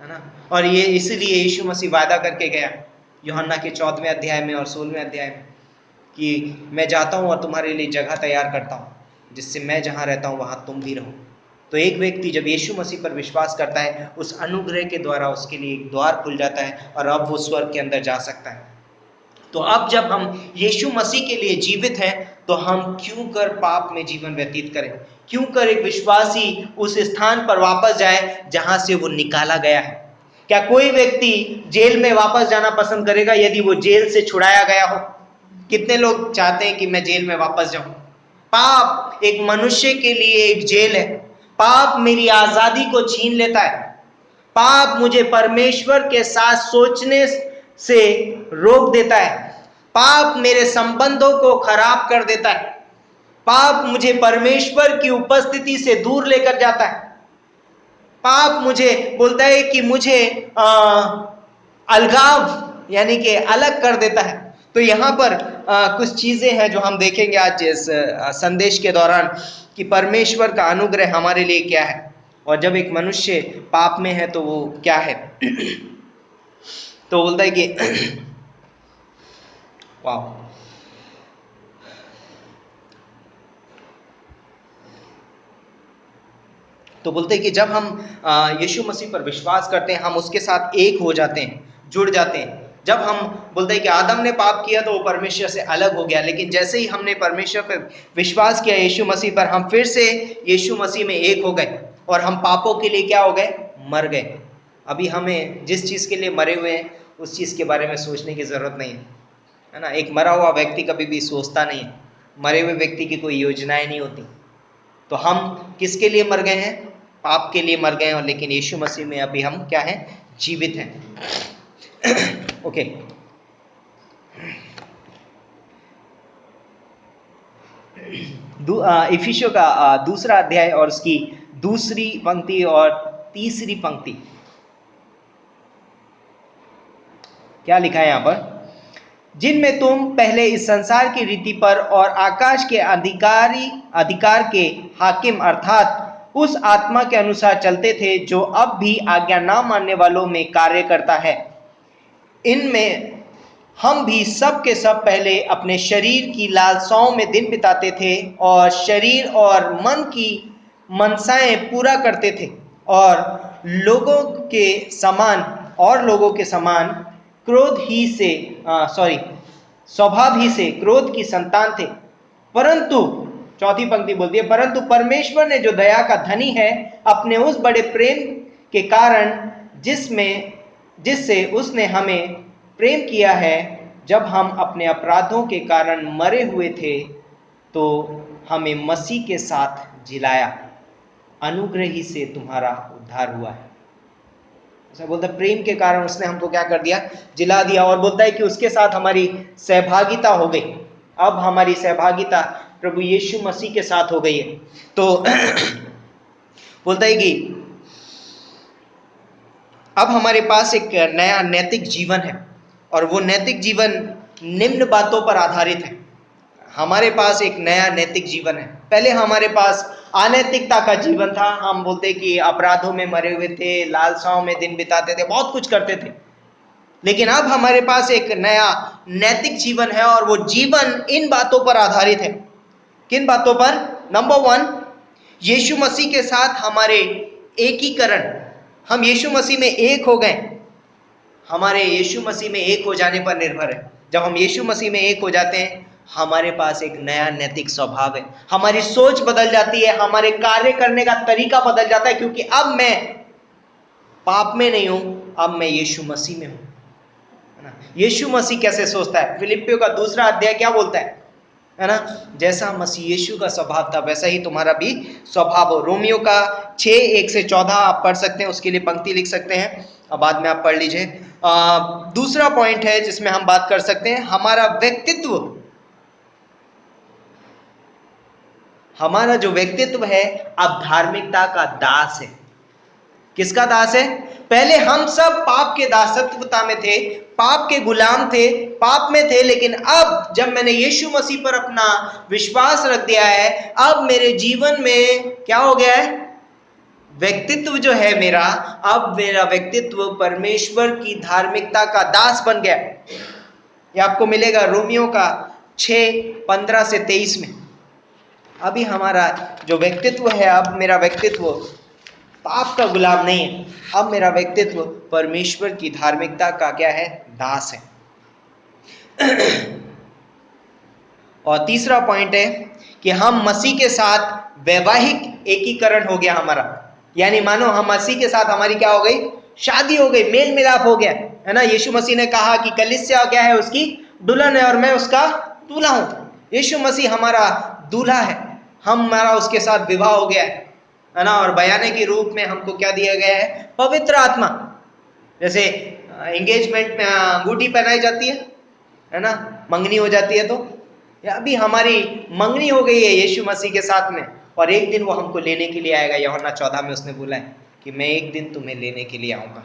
[SPEAKER 1] है ना। और ये इसीलिए यीशु मसीह वादा करके गया यूहन्ना के 14वें अध्याय में और 16वें अध्याय में कि मैं जाता हूँ और तुम्हारे लिए जगह तैयार करता हूँ, जिससे मैं जहाँ रहता हूँ वहाँ तुम भी रहो। तो एक व्यक्ति जब यीशु मसीह पर विश्वास करता है, उस अनुग्रह के द्वारा उसके लिए एक द्वार खुल जाता है और अब वो स्वर्ग के अंदर जा सकता है। तो अब जब हम यीशु मसीह के लिए जीवित हैं तो हम क्यों कर पाप में जीवन व्यतीत करें, क्यों कर एक विश्वासी उस स्थान पर वापस जाए जहां से वो निकाला गया है। क्या कोई व्यक्ति जेल में वापस जाना पसंद करेगा यदि वो जेल से छुड़ाया गया हो? कितने लोग चाहते हैं कि मैं जेल में वापस जाऊं? पाप एक मनुष्य के लिए एक जेल है। पाप मेरी आजादी को छीन लेता है। पाप मुझे परमेश्वर के साथ सोचने से रोक देता है। पाप मेरे संबंधों को खराब कर देता है। पाप मुझे परमेश्वर की उपस्थिति से दूर लेकर जाता है। पाप मुझे बोलता है कि मुझे अलगाव यानी कि अलग कर देता है। तो यहाँ पर कुछ चीजें हैं जो हम देखेंगे आज इस संदेश के दौरान कि परमेश्वर का अनुग्रह हमारे लिए क्या है, और जब एक मनुष्य पाप में है तो वो क्या है। तो बोलता है कि वाह,
[SPEAKER 6] तो बोलते हैं कि जब हम यीशु मसीह पर विश्वास करते हैं, हम उसके साथ एक हो जाते हैं, जुड़ जाते हैं। जब हम बोलते हैं कि आदम ने पाप किया तो वो परमेश्वर से अलग हो गया, लेकिन जैसे ही हमने परमेश्वर पर विश्वास किया यीशु मसीह पर, हम फिर से यीशु मसीह में एक हो गए और हम पापों के लिए क्या हो गए? मर गए। अभी हमें जिस चीज़ के लिए मरे हुए हैं उस चीज़ के बारे में सोचने की ज़रूरत नहीं है ना। एक मरा हुआ व्यक्ति कभी भी सोचता नहीं है, मरे हुए व्यक्ति की कोई योजनाएं नहीं होती। तो हम किसके लिए मर गए हैं? पाप के लिए मर गए हैं, और लेकिन यीशु मसीह में अभी हम क्या हैं? जीवित हैं। ओके, इफिसियों का दूसरा अध्याय और उसकी दूसरी पंक्ति और तीसरी पंक्ति, क्या लिखा है यहाँ पर? जिनमें तुम पहले इस संसार की रीति पर और आकाश के अधिकार के हाकिम अर्थात उस आत्मा के अनुसार चलते थे जो अब भी आज्ञा ना मानने वालों में कार्य करता है। इनमें हम भी सब के सब पहले अपने शरीर की लालसाओं में दिन बिताते थे और शरीर और मन की मनसाएं पूरा करते थे, और लोगों के समान स्वभाव ही से क्रोध की संतान थे। परंतु चौथी पंक्ति बोलती है, परंतु परमेश्वर ने जो दया का धनी है अपने उस बड़े प्रेम के कारण जिससे उसने हमें प्रेम किया है, जब हम अपने अपराधों के कारण मरे हुए थे तो हमें मसीह के साथ जिलाया, अनुग्रह ही से तुम्हारा उद्धार हुआ है। ऐसा बोलता है, प्रेम के कारण उसने हमको क्या कर दिया? जिला दिया। और बोलता है कि उसके साथ हमारी सहभागिता हो गई। अब हमारी सहभागिता प्रभु यीशु मसीह के साथ हो गई है। तो बोलता है कि अब हमारे पास एक नया नैतिक जीवन है, और वो नैतिक जीवन निम्न बातों पर आधारित है। हमारे पास एक नया नैतिक जीवन है। पहले हमारे पास अनैतिकता का जीवन था। हम बोलते कि अपराधों में मरे हुए थे, लालसाओं में दिन बिताते थे, बहुत कुछ करते थे। लेकिन अब हमारे पास एक नया नैतिक जीवन है, और वो जीवन इन बातों पर आधारित है। किन बातों पर? नंबर 1, यीशु मसीह के साथ हमारे एकीकरण। हम यीशु मसीह में एक हो गए। हमारे यीशु मसीह में एक हो जाने पर निर्भर है। जब हम यीशु मसीह में एक हो जाते हैं, हमारे पास एक नया नैतिक स्वभाव है। हमारी सोच बदल जाती है, हमारे कार्य करने का तरीका बदल जाता है, क्योंकि अब मैं पाप में नहीं हूं, अब मैं यीशु मसीह में हूं, है ना। यीशु मसीह कैसे सोचता है? फिलिप्पियों का 2 अध्याय क्या बोलता है ना? जैसा मसीह यीशु का स्वभाव था वैसा ही तुम्हारा भी स्वभाव हो। रोमियो का 6:1-14 आप पढ़ सकते हैं, उसके लिए पंक्ति लिख सकते हैं, अब बाद में आप पढ़ लीजिए। दूसरा पॉइंट है जिसमें हम बात कर सकते हैं, हमारा व्यक्तित्व। हमारा जो व्यक्तित्व है अब धार्मिकता का दास है। किसका दास है? पहले हम सब पाप के दासत्वता में थे, पाप के गुलाम थे, पाप में थे, लेकिन अब जब मैंने यीशु मसीह पर अपना विश्वास रख दिया है, अब मेरे जीवन में क्या हो गया है? व्यक्तित्व जो है मेरा, अब मेरा व्यक्तित्व परमेश्वर की धार्मिकता का दास बन गया। ये आपको मिलेगा रोमियो का 6:15-23 में। अभी हमारा जो व्यक्तित्व है, अब मेरा व्यक्तित्व पाप का गुलाम नहीं है, अब मेरा व्यक्तित्व परमेश्वर की धार्मिकता का क्या है? दास है। और तीसरा पॉइंट है कि हम मसीह के साथ वैवाहिक एकीकरण हो गया हमारा। यानी मानो हम मसीह के साथ, हमारी क्या हो गई? शादी हो गई, मेल मिलाप हो गया, है ना। यीशु मसीह ने कहा कि कलीसिया क्या है? उसकी दुल्हन है और मैं उसका दूल्हा हूं। यीशु मसीह हमारा दूल्हा है, हमारा उसके साथ विवाह हो गया है ना। और बयाने के रूप में हमको क्या दिया गया है? पवित्र आत्मा। जैसे एंगेजमेंट में अंगूठी पहनाई जाती है ना, मंगनी हो जाती है, तो अभी हमारी मंगनी हो गई है यीशु मसीह के साथ में, और एक दिन वो हमको लेने के लिए आएगा। यूहन्ना 14 में उसने बोला है कि मैं एक दिन तुम्हें लेने के लिए आऊँगा।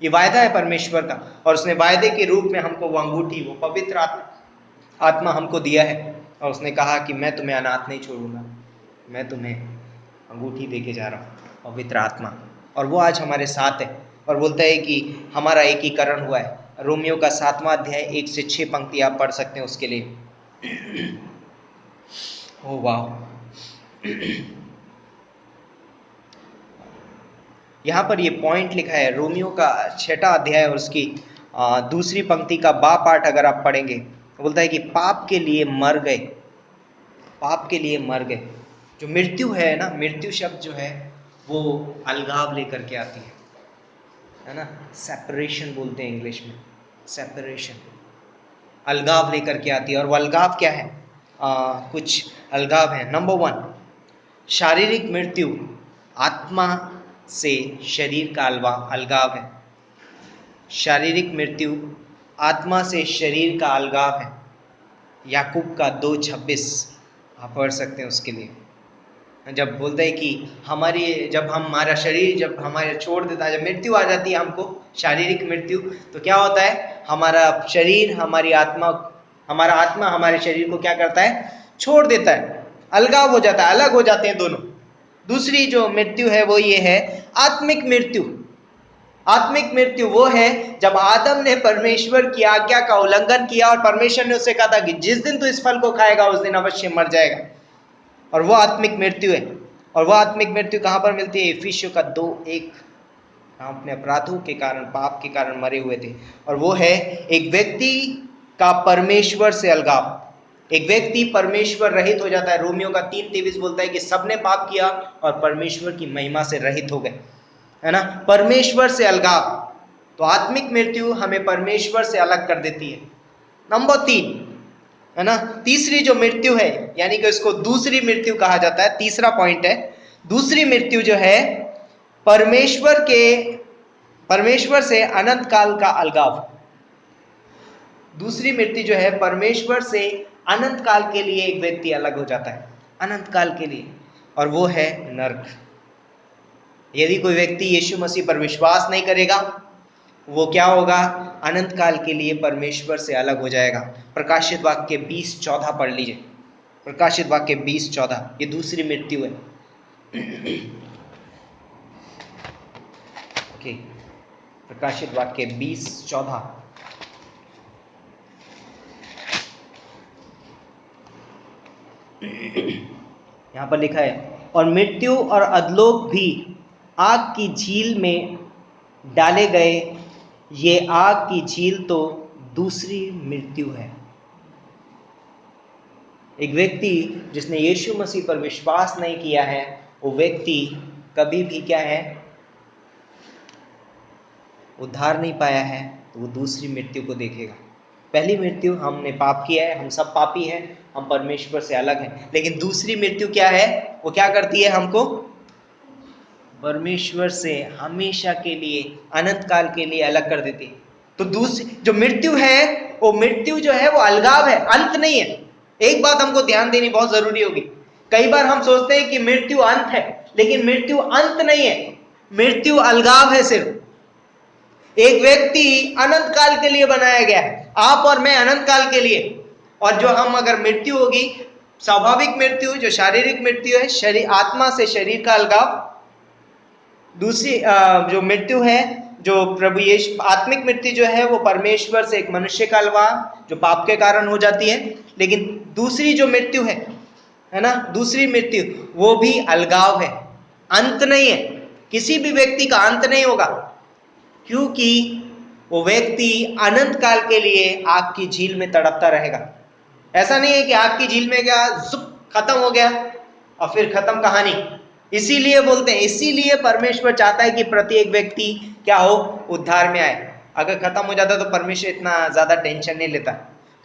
[SPEAKER 6] ये वायदा है परमेश्वर का, और उसने वायदे के रूप में हमको वो अंगूठी, वो पवित्र आत्मा हमको दिया है। और उसने कहा कि मैं तुम्हें अनाथ नहीं छोड़ूंगा, मैं तुम्हें अंगूठी दे के जा रहा हूँ, पवित्र आत्मा। और वो आज हमारे साथ है, और बोलता है कि हमारा एकीकरण हुआ है। रोमियो का 7वां अध्याय 1-6 पंक्ति आप पढ़ सकते हैं उसके लिए। ओह वाह, यहाँ पर ये पॉइंट लिखा है रोमियो का 6वां अध्याय और उसकी दूसरी पंक्ति का बा पाठ अगर आप पढ़ेंगे तो बोलता है कि पाप के लिए मर गए, पाप के लिए मर गए। जो मृत्यु है ना, मृत्यु शब्द जो है वो अलगाव लेकर के आती है ना, सेपरेशन बोलते हैं इंग्लिश में, सेपरेशन, अलगाव लेकर के आती है। और वो अलगाव क्या है? कुछ अलगाव है। नंबर 1, शारीरिक मृत्यु आत्मा से शरीर का अलगाव है। शारीरिक मृत्यु आत्मा से शरीर का अलगाव है। याकूब का 2:26 आप पढ़ सकते हैं उसके लिए। जब बोलते हैं कि जब हमारा शरीर जब हमारे छोड़ देता है, जब मृत्यु आ जाती है हमको, शारीरिक मृत्यु, तो क्या होता है? हमारा शरीर हमारा आत्मा हमारे शरीर को क्या करता है? छोड़ देता है, अलगाव हो जाता है, अलग हो जाते हैं दोनों। दूसरी जो मृत्यु है वो ये है आत्मिक मृत्यु। आत्मिक मृत्यु वो है जब आदम ने परमेश्वर की आज्ञा का उल्लंघन किया और परमेश्वर ने उससे कहा था कि जिस दिन तू इस फल को खाएगा उस दिन अवश्य मर जाएगा, और वो आत्मिक मृत्यु है। और वो आत्मिक मृत्यु कहाँ पर मिलती है? इफिसियों का 2:1, हम अपने अपराधों के कारण, पाप के कारण मरे हुए थे। और वो है एक व्यक्ति का परमेश्वर से अलगाव। एक व्यक्ति परमेश्वर रहित हो जाता है। रोमियो का 3:23 बोलता है कि सबने पाप किया और परमेश्वर की महिमा से रहित हो गए, है ना, परमेश्वर से अलगाव। तो आत्मिक मृत्यु हमें परमेश्वर से अलग कर देती है। नंबर 3, है ना, तीसरी जो मृत्यु है, यानी कि इसको दूसरी मृत्यु कहा जाता है। तीसरा पॉइंट है दूसरी मृत्यु जो है परमेश्वर से अनंत काल का अलगाव। दूसरी मृत्यु जो है परमेश्वर से अनंत काल के लिए एक व्यक्ति अलग हो जाता है, अनंत काल के लिए, और वो है नरक। यदि कोई व्यक्ति यीशु मसीह पर विश्वास नहीं करेगा, वो क्या होगा? अनंत काल के लिए परमेश्वर से अलग हो जाएगा। प्रकाशित वाक्य 20:14 पढ़ लीजिए। प्रकाशित वाक्य 20:14, ये दूसरी मृत्यु है। ओके, प्रकाशित वाक्य 20:14, यहां पर लिखा है, और मृत्यु और अधलोक भी आग की झील में डाले गए। ये आग की झील तो दूसरी मृत्यु है। एक व्यक्ति जिसने यीशु मसीह पर विश्वास नहीं किया है, वो व्यक्ति कभी भी क्या है? उद्धार नहीं पाया है, तो वो दूसरी मृत्यु को देखेगा। पहली मृत्यु, हमने पाप किया है, हम सब पापी हैं, हम परमेश्वर से अलग हैं। लेकिन दूसरी मृत्यु क्या है? वो क्या करती है? हमको परमेश्वर से हमेशा के लिए, अनंत काल के लिए अलग कर देती है। तो दूसरी जो मृत्यु है, वो मृत्यु जो है वो अलगाव है, अंत नहीं है। एक बात हमको ध्यान देनी बहुत जरूरी होगी। कई बार हम सोचते हैं कि मृत्यु अंत है, लेकिन मृत्यु अंत नहीं है, मृत्यु अलगाव है। सिर्फ एक व्यक्ति अनंत काल के लिए बनाया गया है, आप और मैं अनंत काल के लिए। और जो हम अगर मृत्यु होगी, स्वाभाविक मृत्यु जो शारीरिक मृत्यु है, शरीर आत्मा से शरीर का अलगाव। दूसरी जो मृत्यु है, जो प्रभु यीशु, आत्मिक मृत्यु जो है वो परमेश्वर से एक मनुष्य का अलगाव जो पाप के कारण हो जाती है। लेकिन दूसरी जो मृत्यु है ना, दूसरी मृत्यु वो भी अलगाव है, अंत नहीं है। किसी भी व्यक्ति का अंत नहीं होगा, क्योंकि वो व्यक्ति अनंत काल के लिए आग की झील में तड़पता रहेगा। ऐसा नहीं है कि आग की झील में क्या जुप खत्म हो गया और फिर खत्म कहानी। इसीलिए बोलते हैं, इसीलिए परमेश्वर चाहता है कि प्रत्येक व्यक्ति क्या हो? उद्धार में आए। अगर खत्म हो जाता तो परमेश्वर इतना ज्यादा टेंशन नहीं लेता,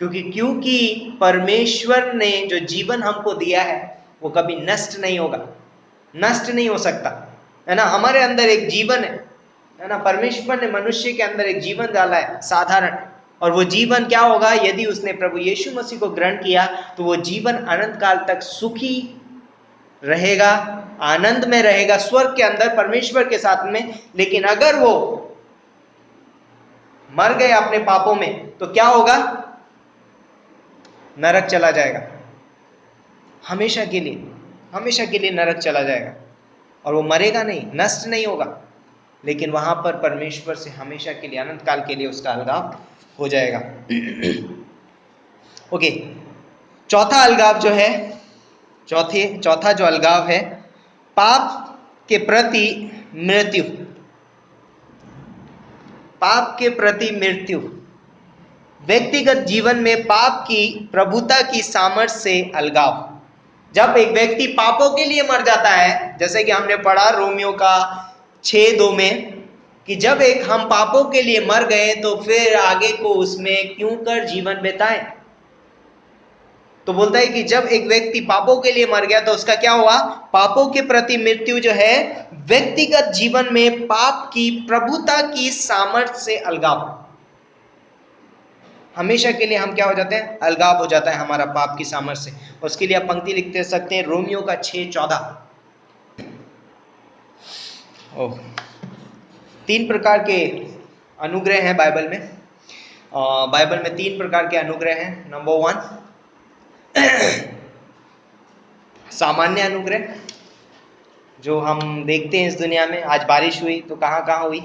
[SPEAKER 6] क्योंकि परमेश्वर ने जो जीवन हमको दिया है वो कभी नष्ट नहीं होगा, नष्ट नहीं हो सकता, है ना। हमारे अंदर एक जीवन है ना, परमेश्वर ने मनुष्य के अंदर एक जीवन डाला है साधारण, और वो जीवन क्या होगा? यदि उसने प्रभु यीशु मसीह को ग्रहण किया तो वो जीवन अनंत काल तक सुखी रहेगा, आनंद में रहेगा, स्वर्ग के अंदर परमेश्वर के साथ में। लेकिन अगर वो मर गए अपने पापों में तो क्या होगा? नरक चला जाएगा, हमेशा के लिए नरक चला जाएगा। और वो मरेगा नहीं, नष्ट नहीं होगा, लेकिन वहां पर परमेश्वर से हमेशा के लिए, अनंत काल के लिए उसका अलगाव हो जाएगा। ओके, चौथा अलगाव जो है, चौथा जो अलगाव है, पाप के प्रति मृत्यु। पाप के प्रति मृत्यु, व्यक्तिगत जीवन में पाप की प्रभुता की सामर्थ्य से अलगाव। जब एक व्यक्ति पापों के लिए मर जाता है, जैसे कि हमने पढ़ा रोमियो का 6:2 में, कि जब एक हम पापों के लिए मर गए तो फिर आगे को उसमें क्यों कर जीवन बिताएं। तो बोलता है कि जब एक व्यक्ति पापों के लिए मर गया तो उसका क्या हुआ, पापों के प्रति मृत्यु जो है व्यक्तिगत जीवन में पाप की प्रभुता की सामर्थ्य से अलगाव। हमेशा के लिए हम क्या हो जाते हैं, अलगाव हो जाता है हमारा पाप की सामर्थ्य से। उसके लिए आप पंक्ति लिखते सकते हैं रोमियो का 6:14। 3 प्रकार के अनुग्रह हैं बाइबल में। बाइबल में 3 प्रकार के अनुग्रह हैं। नंबर 1 सामान्य अनुग्रह, जो हम देखते हैं इस दुनिया में। आज बारिश हुई तो कहाँ कहाँ हुई?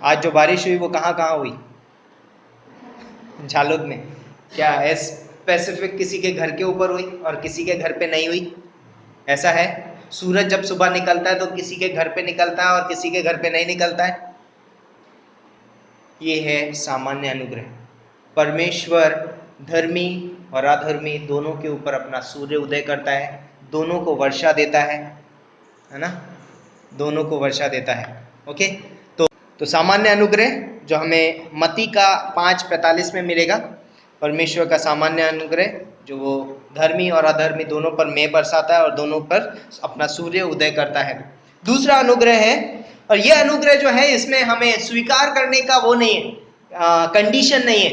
[SPEAKER 6] आज जो बारिश हुई वो कहाँ कहाँ हुई? झालोद में। क्या स्पेसिफिक किसी के घर के ऊपर हुई और किसी के घर पे नहीं हुई? ऐसा है? सूरज जब सुबह निकलता है तो किसी के घर पे निकलता है और किसी के घर पे नहीं निकलता है। ये है सामान्य अनुग्रह। परमेश्वर धर्मी और अधर्मी दोनों के ऊपर अपना सूर्य उदय करता है, दोनों को वर्षा देता है ना, दोनों को वर्षा देता है। ओके, तो सामान्य अनुग्रह जो हमें मत्ती का 5:45 में मिलेगा, परमेश्वर का सामान्य अनुग्रह जो वो धर्मी और अधर्मी दोनों पर मेघ बरसाता है और दोनों पर अपना सूर्य उदय करता है। दूसरा अनुग्रह है, और यह अनुग्रह जो है इसमें हमें स्वीकार करने का वो नहीं है, कंडीशन नहीं है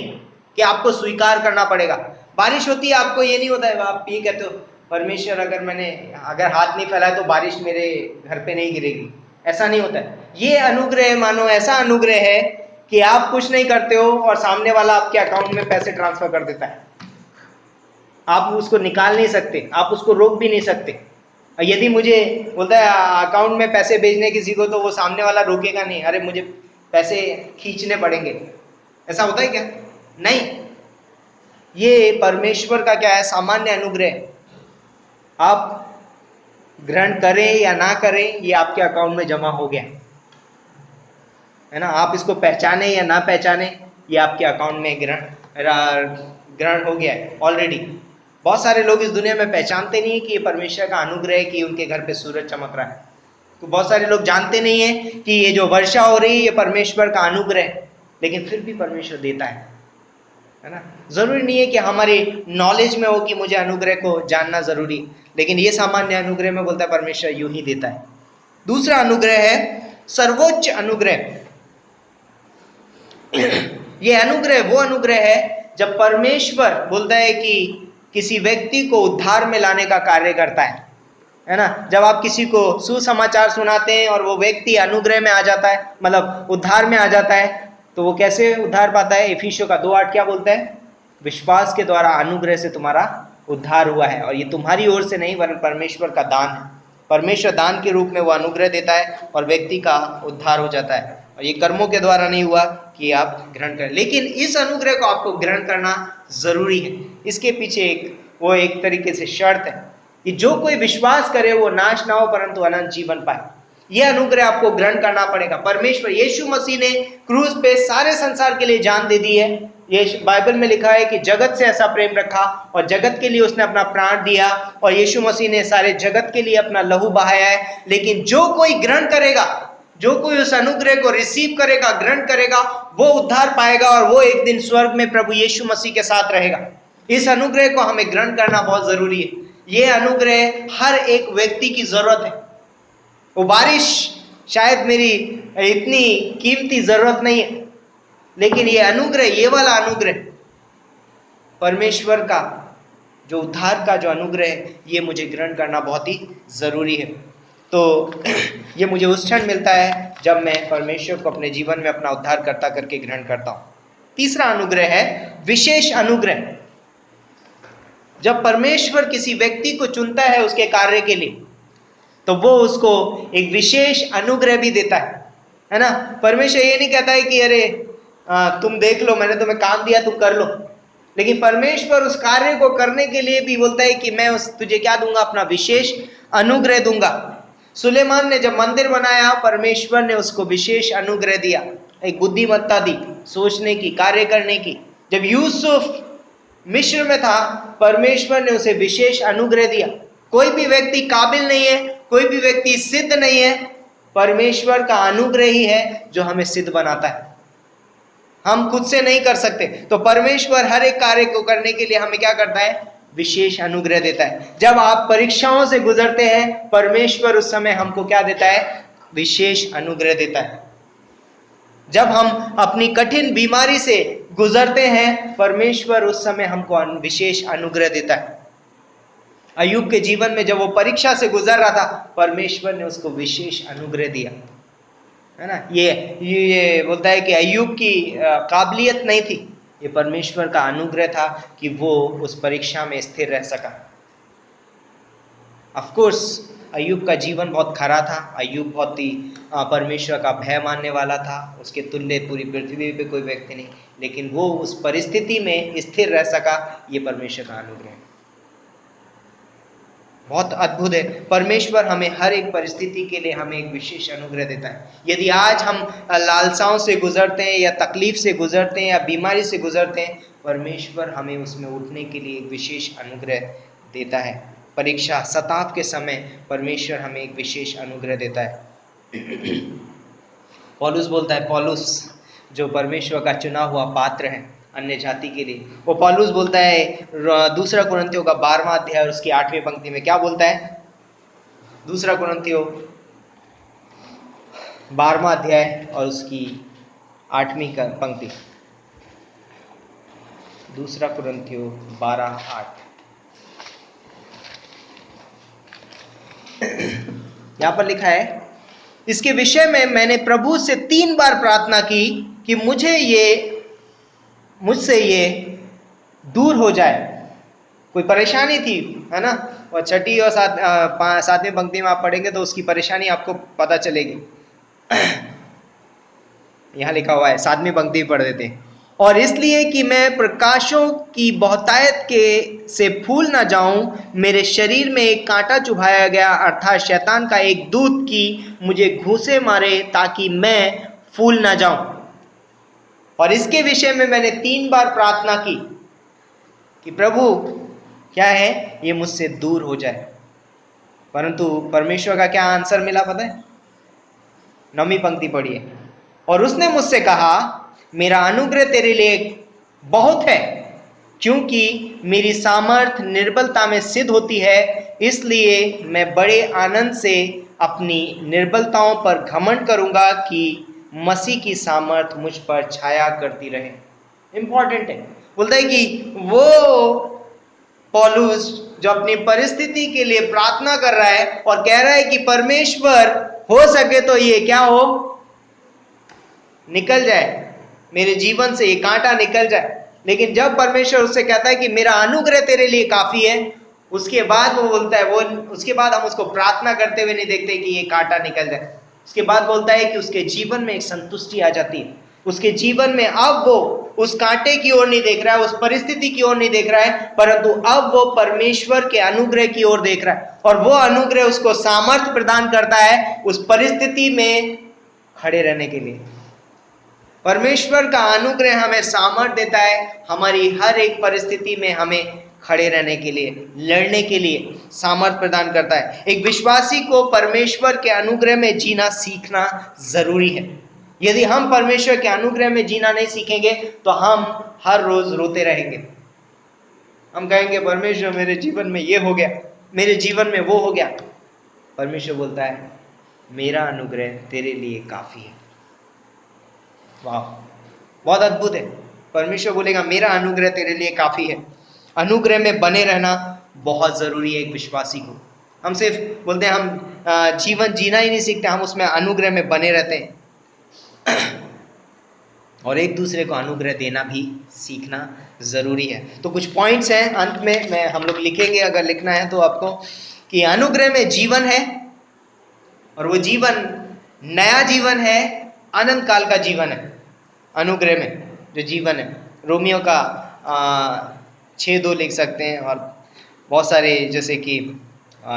[SPEAKER 6] कि आपको स्वीकार करना पड़ेगा। बारिश होती है, आपको ये नहीं होता है, आप ये कहते हो परमेश्वर अगर हाथ नहीं फैलाए तो बारिश मेरे घर पे नहीं गिरेगी, ऐसा नहीं होता है। ये अनुग्रह मानो ऐसा अनुग्रह है कि आप कुछ नहीं करते हो और सामने वाला आपके अकाउंट में पैसे ट्रांसफर कर देता है। आप उसको निकाल नहीं सकते, आप उसको रोक भी नहीं सकते। और यदि मुझे बोलता है अकाउंट में पैसे भेजने किसी को, तो वो सामने वाला रोकेगा नहीं, अरे मुझे पैसे खींचने पड़ेंगे। ऐसा होता है क्या? नहीं। ये परमेश्वर का क्या है, सामान्य अनुग्रह। आप ग्रहण करें या ना करें, ये आपके अकाउंट में जमा हो गया है ना। आप इसको पहचाने या ना पहचाने, ये आपके अकाउंट में ग्रहण हो गया है ऑलरेडी। बहुत सारे लोग इस दुनिया में पहचानते नहीं है कि ये परमेश्वर का अनुग्रह है कि उनके घर पे सूरज चमक रहा है। तो बहुत सारे लोग जानते नहीं है कि ये जो वर्षा हो रही है ये परमेश्वर का अनुग्रह है, लेकिन फिर भी परमेश्वर देता है ना। जरूरी नहीं है कि हमारे नॉलेज में हो कि मुझे अनुग्रह को जानना जरूरी, लेकिन ये सामान्य अनुग्रह में बोलता है परमेश्वर यूं ही देता है। दूसरा अनुग्रह है सर्वोच्च अनुग्रह। ये अनुग्रह वो अनुग्रह है जब परमेश्वर बोलता है कि किसी व्यक्ति को उद्धार में लाने का कार्य करता है ना। जब आप किसी को सुसमाचार सुनाते हैं और वो व्यक्ति अनुग्रह में आ जाता है, मतलब उद्धार में आ जाता है, तो वो कैसे उद्धार पाता है? इफिसियों का 2:8 क्या बोलता है? विश्वास के द्वारा अनुग्रह से तुम्हारा उद्धार हुआ है, और ये तुम्हारी ओर से नहीं वरन परमेश्वर का दान है। परमेश्वर दान के रूप में वो अनुग्रह देता है और व्यक्ति का उद्धार हो जाता है, और ये कर्मों के द्वारा नहीं हुआ कि आप ग्रहण करें। लेकिन इस अनुग्रह को आपको ग्रहण करना जरूरी है। इसके पीछे एक तरीके से शर्त है कि जो कोई विश्वास करे वो नाश ना हो परंतु अनंत जीवन पाए। यह अनुग्रह आपको ग्रहण करना पड़ेगा। परमेश्वर यीशु मसीह ने क्रूस पे सारे संसार के लिए जान दे दी है। ये बाइबल में लिखा है कि जगत से ऐसा प्रेम रखा और जगत के लिए उसने अपना प्राण दिया, और यीशु मसीह ने सारे जगत के लिए अपना लहू बहाया है। लेकिन जो कोई ग्रहण करेगा, जो कोई उस अनुग्रह को रिसीव करेगा, ग्रहण करेगा, वो उद्धार पाएगा और वो एक दिन स्वर्ग में प्रभु यीशु मसीह के साथ रहेगा। इस अनुग्रह को हमें ग्रहण करना बहुत जरूरी है। ये अनुग्रह हर एक व्यक्ति की जरूरत है। वो बारिश शायद मेरी इतनी कीमती जरूरत नहीं है, लेकिन ये अनुग्रह, ये वाला अनुग्रह परमेश्वर का जो उद्धार का जो अनुग्रह है, ये मुझे ग्रहण करना बहुत ही जरूरी है। तो ये मुझे उस क्षण मिलता है जब मैं परमेश्वर को अपने जीवन में अपना उद्धार करता करके ग्रहण करता हूँ। तीसरा अनुग्रह है विशेष अनुग्रह। जब परमेश्वर किसी व्यक्ति को चुनता है उसके कार्य के लिए, तो वो उसको एक विशेष अनुग्रह भी देता है ना। परमेश्वर ये नहीं कहता है कि अरे तुम देख लो, मैंने तुम्हें काम दिया, तुम कर लो। लेकिन परमेश्वर उस कार्य को करने के लिए भी बोलता है कि मैं तुझे क्या दूंगा, अपना विशेष अनुग्रह दूंगा। सुलेमान ने जब मंदिर बनाया, परमेश्वर ने उसको विशेष अनुग्रह दिया, एक बुद्धिमत्ता दी सोचने की, कार्य करने की। जब यूसुफ मिस्र में था, परमेश्वर ने उसे विशेष अनुग्रह दिया। कोई भी व्यक्ति काबिल नहीं है, कोई भी व्यक्ति सिद्ध नहीं है, परमेश्वर का अनुग्रह ही है जो हमें सिद्ध बनाता है। हम खुद से नहीं कर सकते। तो परमेश्वर हर एक कार्य को करने के लिए हमें क्या करता है, विशेष अनुग्रह देता है। जब आप परीक्षाओं से गुजरते हैं, परमेश्वर उस समय हमको क्या देता है, विशेष अनुग्रह देता है। जब हम अपनी कठिन बीमारी से गुजरते हैं, परमेश्वर उस समय हमको विशेष अनुग्रह देता है। अय्यूब के जीवन में जब वो परीक्षा से गुजर रहा था, परमेश्वर ने उसको विशेष अनुग्रह दिया, है ना। ये बोलता है कि अय्यूब की काबिलियत नहीं थी, ये परमेश्वर का अनुग्रह था कि वो उस परीक्षा में स्थिर रह सका। ऑफ कोर्स अय्यूब का जीवन बहुत खरा था। अय्यूब बहुत ही परमेश्वर का भय मानने वाला था, उसके तुल्य पूरी पृथ्वी पे कोई व्यक्ति नहीं, लेकिन वो उस परिस्थिति में स्थिर रह सका, ये परमेश्वर का अनुग्रह है। बहुत अद्भुत है। परमेश्वर हमें हर एक परिस्थिति के लिए हमें एक विशेष अनुग्रह देता है। यदि आज हम लालसाओं से गुजरते हैं या तकलीफ से गुजरते हैं या बीमारी से गुजरते हैं, परमेश्वर हमें उसमें उठने के लिए एक विशेष अनुग्रह देता है। परीक्षा सताव के समय परमेश्वर हमें एक विशेष अनुग्रह देता है। पौलुस बोलता है, पौलुस जो परमेश्वर का चुना हुआ पात्र है अन्य जाति के लिए, वो पौलुस बोलता है दूसरा कुरिन्थियों का 12वां अध्याय और उसकी 8वीं पंक्ति में क्या बोलता है। दूसरा कुरिन्थियों 12वां अध्याय और उसकी 8वीं पंक्ति। दूसरा कुरिन्थियों 12:8। यहां पर लिखा है, इसके विषय में मैंने प्रभु से 3 बार प्रार्थना की कि मुझसे ये दूर हो जाए। कोई परेशानी थी, है ना। और 6ठी और 7वीं पंक्ति में आप पढ़ेंगे तो उसकी परेशानी आपको पता चलेगी। यहां लिखा हुआ है, 7वीं पंक्ति पढ़ देते हैं। और इसलिए कि मैं प्रकाशों की बहुतायत से फूल ना जाऊं, मेरे शरीर में एक कांटा चुभाया गया, अर्थात शैतान का एक दूत की मुझे घूंसे मारे ताकि मैं फूल ना जाऊं। और इसके विषय में मैंने 3 बार प्रार्थना की कि प्रभु क्या है, ये मुझसे दूर हो जाए। परंतु परमेश्वर का क्या आंसर मिला पता है। 9वीं पंक्ति पढ़िए। और उसने मुझसे कहा, मेरा अनुग्रह तेरे लिए बहुत है, क्योंकि मेरी सामर्थ निर्बलता में सिद्ध होती है। इसलिए मैं बड़े आनंद से अपनी निर्बलताओं पर घमंड करूंगा कि मसीह की सामर्थ मुझ पर छाया करती रहे। इंपॉर्टेंट है। बोलता है कि वो पौलुस जो अपनी परिस्थिति के लिए प्रार्थना कर रहा है और कह रहा है कि परमेश्वर हो सके तो ये क्या हो, निकल जाए मेरे जीवन से, ये कांटा निकल जाए। लेकिन जब परमेश्वर उससे कहता है कि मेरा अनुग्रह तेरे लिए काफी है, उसके बाद वो बोलता है, उसके बाद हम उसको प्रार्थना करते हुए नहीं देखते कि ये कांटा निकल जाए। उसके बाद बोलता है कि उसके जीवन में एक संतुष्टि आ जाती है। उसके जीवन में अब वो उस कांटे की ओर नहीं देख रहा है, उस परिस्थिति की ओर नहीं देख रहा है, परंतु अब वो परमेश्वर के अनुग्रह की ओर देख रहा है। और वो अनुग्रह उसको सामर्थ्य प्रदान करता है उस परिस्थिति में खड़े रहने के लिए। परमेश्वर का अनुग्रह हमें सामर्थ्य देता है, हमारी हर एक परिस्थिति में हमें खड़े रहने के लिए, लड़ने के लिए सामर्थ्य प्रदान करता है। एक विश्वासी को परमेश्वर के अनुग्रह में जीना सीखना जरूरी है। यदि हम परमेश्वर के अनुग्रह में जीना नहीं सीखेंगे तो हम हर रोज रोते रहेंगे। हम कहेंगे परमेश्वर मेरे जीवन में ये हो गया, मेरे जीवन में वो हो गया। परमेश्वर बोलता है मेरा अनुग्रह तेरे लिए काफी है। वाह, बहुत अद्भुत है। परमेश्वर बोलेगा मेरा अनुग्रह तेरे लिए काफी है। अनुग्रह में बने रहना बहुत जरूरी है एक विश्वासी को। हम सिर्फ बोलते हैं हम जीवन जीना ही नहीं सीखते, हम उसमें अनुग्रह में बने रहते हैं और एक दूसरे को अनुग्रह देना भी सीखना जरूरी है। तो कुछ पॉइंट्स हैं अंत में हम लोग लिखेंगे, अगर लिखना है तो आपको, कि अनुग्रह में जीवन है और वो जीवन नया जीवन है, अनंत काल का जीवन है। अनुग्रह में जो जीवन है, रोमियो का 6:2 लिख सकते हैं, और बहुत सारे जैसे कि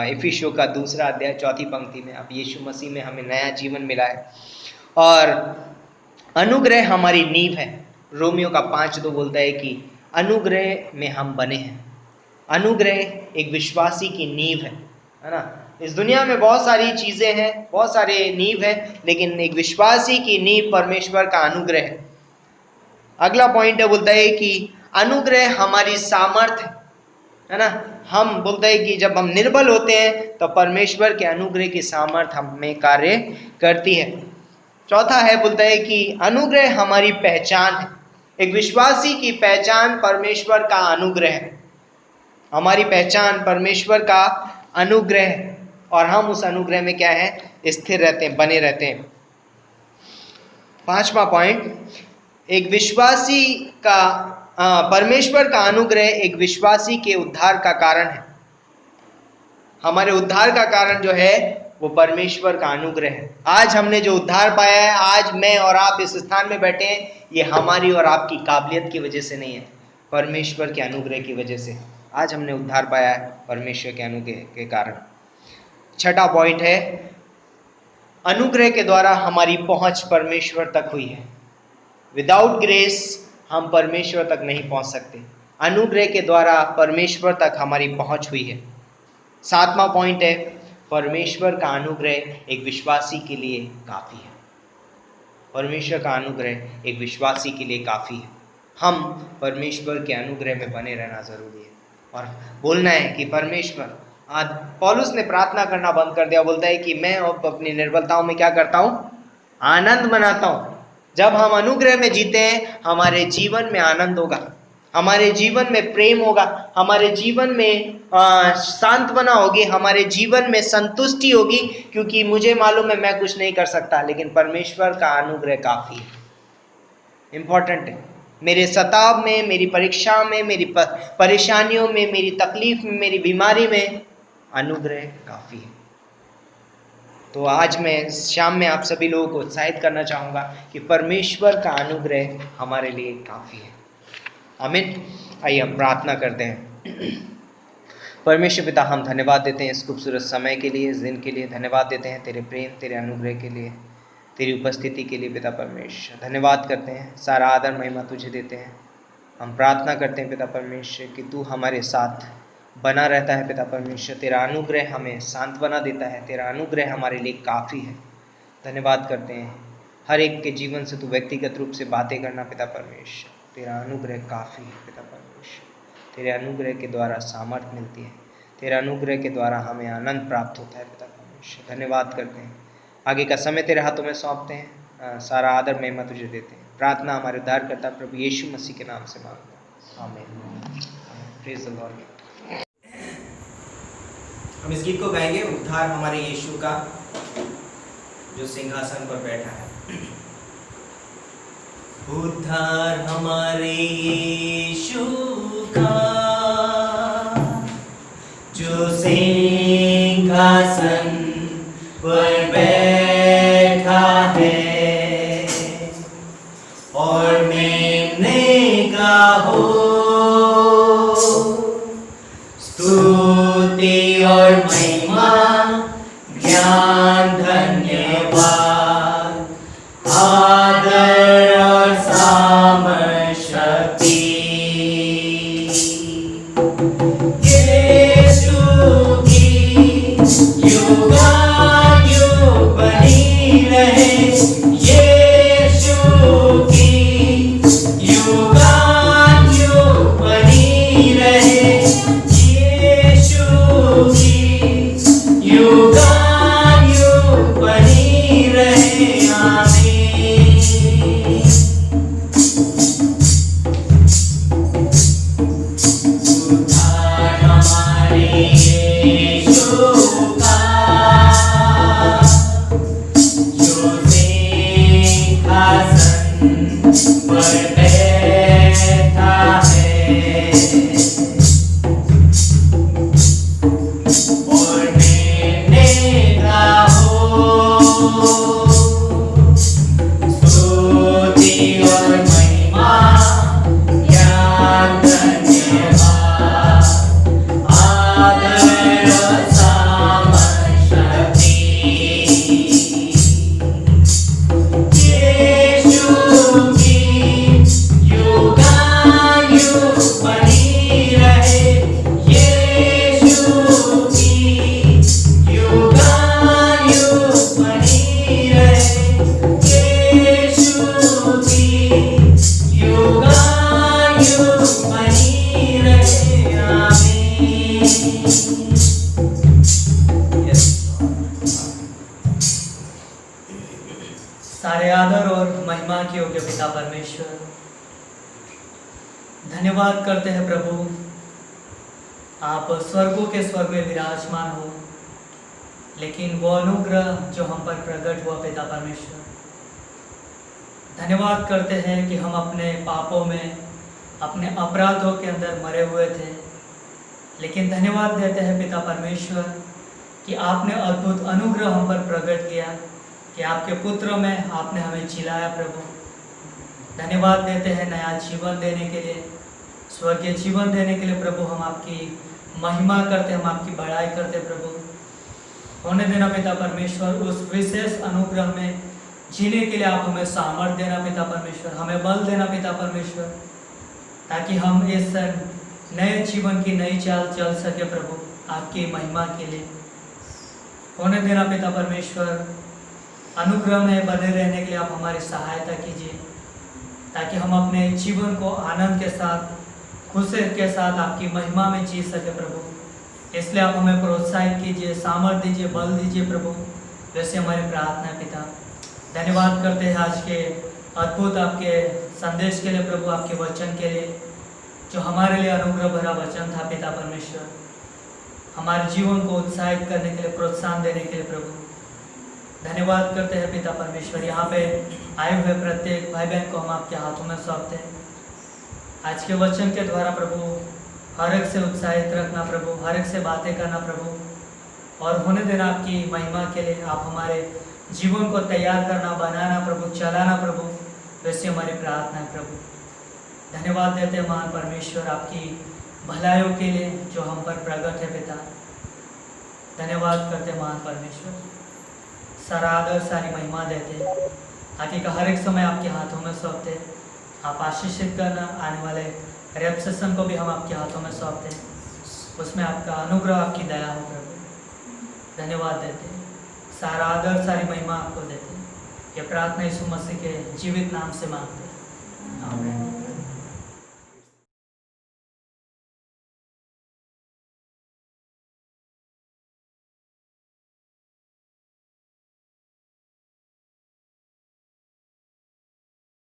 [SPEAKER 6] इफिसियों का 2 अध्याय 4 पंक्ति में, अब यीशु मसीह में हमें नया जीवन मिला है और अनुग्रह हमारी नींव है। रोमियो का 5:2 बोलता है कि अनुग्रह में हम बने हैं। अनुग्रह एक विश्वासी की नींव है ना। इस दुनिया में बहुत सारी चीज़ें हैं, बहुत सारे नींव है, लेकिन एक विश्वासी की नींव परमेश्वर का अनुग्रह है। अगला पॉइंट है, बोलता है कि अनुग्रह हमारी सामर्थ्य है ना। हम बोलते हैं कि जब हम निर्बल होते हैं तो परमेश्वर के अनुग्रह की सामर्थ्य हम में कार्य करती है। चौथा है, बोलता है कि अनुग्रह हमारी पहचान है। एक विश्वासी की पहचान परमेश्वर का अनुग्रह है। हमारी पहचान परमेश्वर का अनुग्रह है और हम उस अनुग्रह में क्या है, स्थिर रहते हैं, बने रहते हैं। 5वां पॉइंट, एक विश्वासी का परमेश्वर का अनुग्रह एक विश्वासी के उद्धार का कारण है। हमारे उद्धार का कारण जो है वो परमेश्वर का अनुग्रह है। आज हमने जो उद्धार पाया है, आज मैं और आप इस स्थान में बैठे हैं, ये हमारी और आपकी काबिलियत की वजह से नहीं है, परमेश्वर के अनुग्रह की वजह से आज हमने उद्धार पाया है, परमेश्वर के अनुग्रह के कारण। 6वां पॉइंट है, अनुग्रह के द्वारा हमारी पहुंच परमेश्वर तक हुई है। विदाउट ग्रेस हम परमेश्वर तक नहीं पहुंच सकते, अनुग्रह के द्वारा परमेश्वर तक हमारी पहुंच हुई है। 7वां पॉइंट है, परमेश्वर का अनुग्रह एक विश्वासी के लिए काफ़ी है। परमेश्वर का अनुग्रह एक विश्वासी के लिए काफ़ी है। हम परमेश्वर के अनुग्रह में बने रहना ज़रूरी है और बोलना है कि परमेश्वर, आज पौलुस ने प्रार्थना करना बंद कर दिया, बोलता है कि मैं अब अपनी निर्बलताओं में क्या करता हूँ, आनंद मनाता हूँ। जब हम अनुग्रह में जीते हैं, हमारे जीवन में आनंद होगा, हमारे जीवन में प्रेम होगा, हमारे जीवन में सांत्वना होगी, हमारे जीवन में संतुष्टि होगी, क्योंकि मुझे मालूम है मैं कुछ नहीं कर सकता, लेकिन परमेश्वर का अनुग्रह काफ़ी है। इम्पॉर्टेंट है, मेरे सताव में, मेरी परीक्षा में, मेरी परेशानियों में, मेरी तकलीफ में, मेरी बीमारी में अनुग्रह काफ़ी है। तो आज मैं शाम में आप सभी लोगों को उत्साहित करना चाहूँगा कि परमेश्वर का अनुग्रह हमारे लिए काफ़ी है। आमीन। आइए हम प्रार्थना करते हैं। परमेश्वर पिता, हम धन्यवाद देते हैं इस खूबसूरत समय के लिए, इस दिन के लिए धन्यवाद देते हैं, तेरे प्रेम, तेरे अनुग्रह के लिए, तेरी उपस्थिति के लिए पिता परमेश्वर धन्यवाद करते हैं। सारा आदर महिमा तुझे देते हैं। हम प्रार्थना करते हैं पिता परमेश्वर कि तू हमारे साथ बना रहता है पिता परमेश्वर। तेरा अनुग्रह हमें सांत्वना देता है, तेरा अनुग्रह हमारे लिए काफ़ी है। धन्यवाद करते हैं, हर एक के जीवन से तू व्यक्तिगत रूप से बातें करना पिता परमेश्वर। तेरा अनुग्रह काफ़ी है पिता परमेश्वर। तेरे अनुग्रह के द्वारा सामर्थ्य मिलती है, तेरे अनुग्रह के द्वारा हमें आनंद प्राप्त होता है पिता परमेश्वर। धन्यवाद करते हैं, आगे का समय तेरे हाथों में सौंपते हैं। सारा आदर महिमा तुझे देते हैं। प्रार्थना हमारे उद्धारकर्ता प्रभु यीशु मसीह के नाम से मांगते हैं, आमीन। Praise the Lord.
[SPEAKER 1] हम इस गीत को गाएंगे, उद्धार हमारे यीशु का जो सिंहासन पर बैठा है।
[SPEAKER 2] उद्धार हमारे यीशु का जो सिंहासन पर बैठा है, और मैंने गाहो स्तुति और महिमा, ज्ञान, धन्यवाद, आदर और सामर्थ, शक्ति यीशु की युगानुयुग बनी रहे। यीशु की युगानुयुग बनी रहे। यीशु की युगानुयुग बनी रहे। आमीन।
[SPEAKER 3] और महिमा के योग्य पिता परमेश्वर, धन्यवाद करते हैं प्रभु, आप स्वर्गों के स्वर्ग में विराजमान हो, लेकिन वो अनुग्रह जो हम पर प्रकट हुआ पिता परमेश्वर, धन्यवाद करते हैं कि हम अपने पापों में, अपने अपराधों के अंदर मरे हुए थे, लेकिन धन्यवाद देते हैं पिता परमेश्वर कि आपने अद्भुत अनुग्रह हम पर प्रकट किया, कि आपके पुत्र में आपने हमें जिलाया प्रभु। धन्यवाद देते हैं नया जीवन देने के लिए, स्वर्गीय जीवन देने के लिए प्रभु। हम आपकी महिमा करते, हम आपकी बड़ाई करते प्रभु। होने देना पिता परमेश्वर, उस विशेष अनुग्रह में जीने के लिए आप हमें सामर्थ्य देना पिता परमेश्वर, हमें बल देना पिता परमेश्वर, ताकि हम इस नए जीवन की नई चाल चल सके प्रभु, आपकी महिमा के लिए। होने देना पिता परमेश्वर, अनुग्रह में बने रहने के लिए आप हमारी सहायता कीजिए, ताकि हम अपने जीवन को आनंद के साथ, खुशी के साथ आपकी महिमा में जी सके प्रभु। इसलिए आप हमें प्रोत्साहित कीजिए, सामर्थ्य दीजिए, बल दीजिए प्रभु। वैसे हमारी प्रार्थना है पिता। धन्यवाद करते हैं आज के अद्भुत आपके संदेश के लिए प्रभु, आपके वचन के लिए, जो हमारे लिए अनुग्रह भरा वचन था पिता परमेश्वर, हमारे जीवन को उत्साहित करने के लिए, प्रोत्साहन देने के लिए प्रभु। धन्यवाद करते हैं पिता परमेश्वर। यहाँ पे आए हुए प्रत्येक भाई बहन को हम आपके हाथों में सौंपते हैं। आज के वचन के द्वारा प्रभु हर एक से उत्साहित रखना प्रभु, हर एक से बातें करना प्रभु, और होने देना आपकी महिमा के लिए। आप हमारे जीवन को तैयार करना, बनाना प्रभु, चलाना प्रभु। वैसे हमारी प्रार्थना है प्रभु। धन्यवाद देते हैं महान परमेश्वर आपकी भलाइयों के लिए जो हम पर प्रकट है पिता। धन्यवाद करते महान परमेश्वर, सारा आदर, सारी महिमा देते, आगे का हर एक समय आपके हाथों में सौंपते। आप आशीषित करना, आने वाले रेप सेशन को भी हम आपके हाथों में सौंपते, उसमें आपका अनुग्रह, आपकी दया हो प्रभु। धन्यवाद देते, सारा आदर, सारी महिमा आपको देते। ये प्रार्थना यीशु मसीह के जीवित नाम से मांगते, आमीन।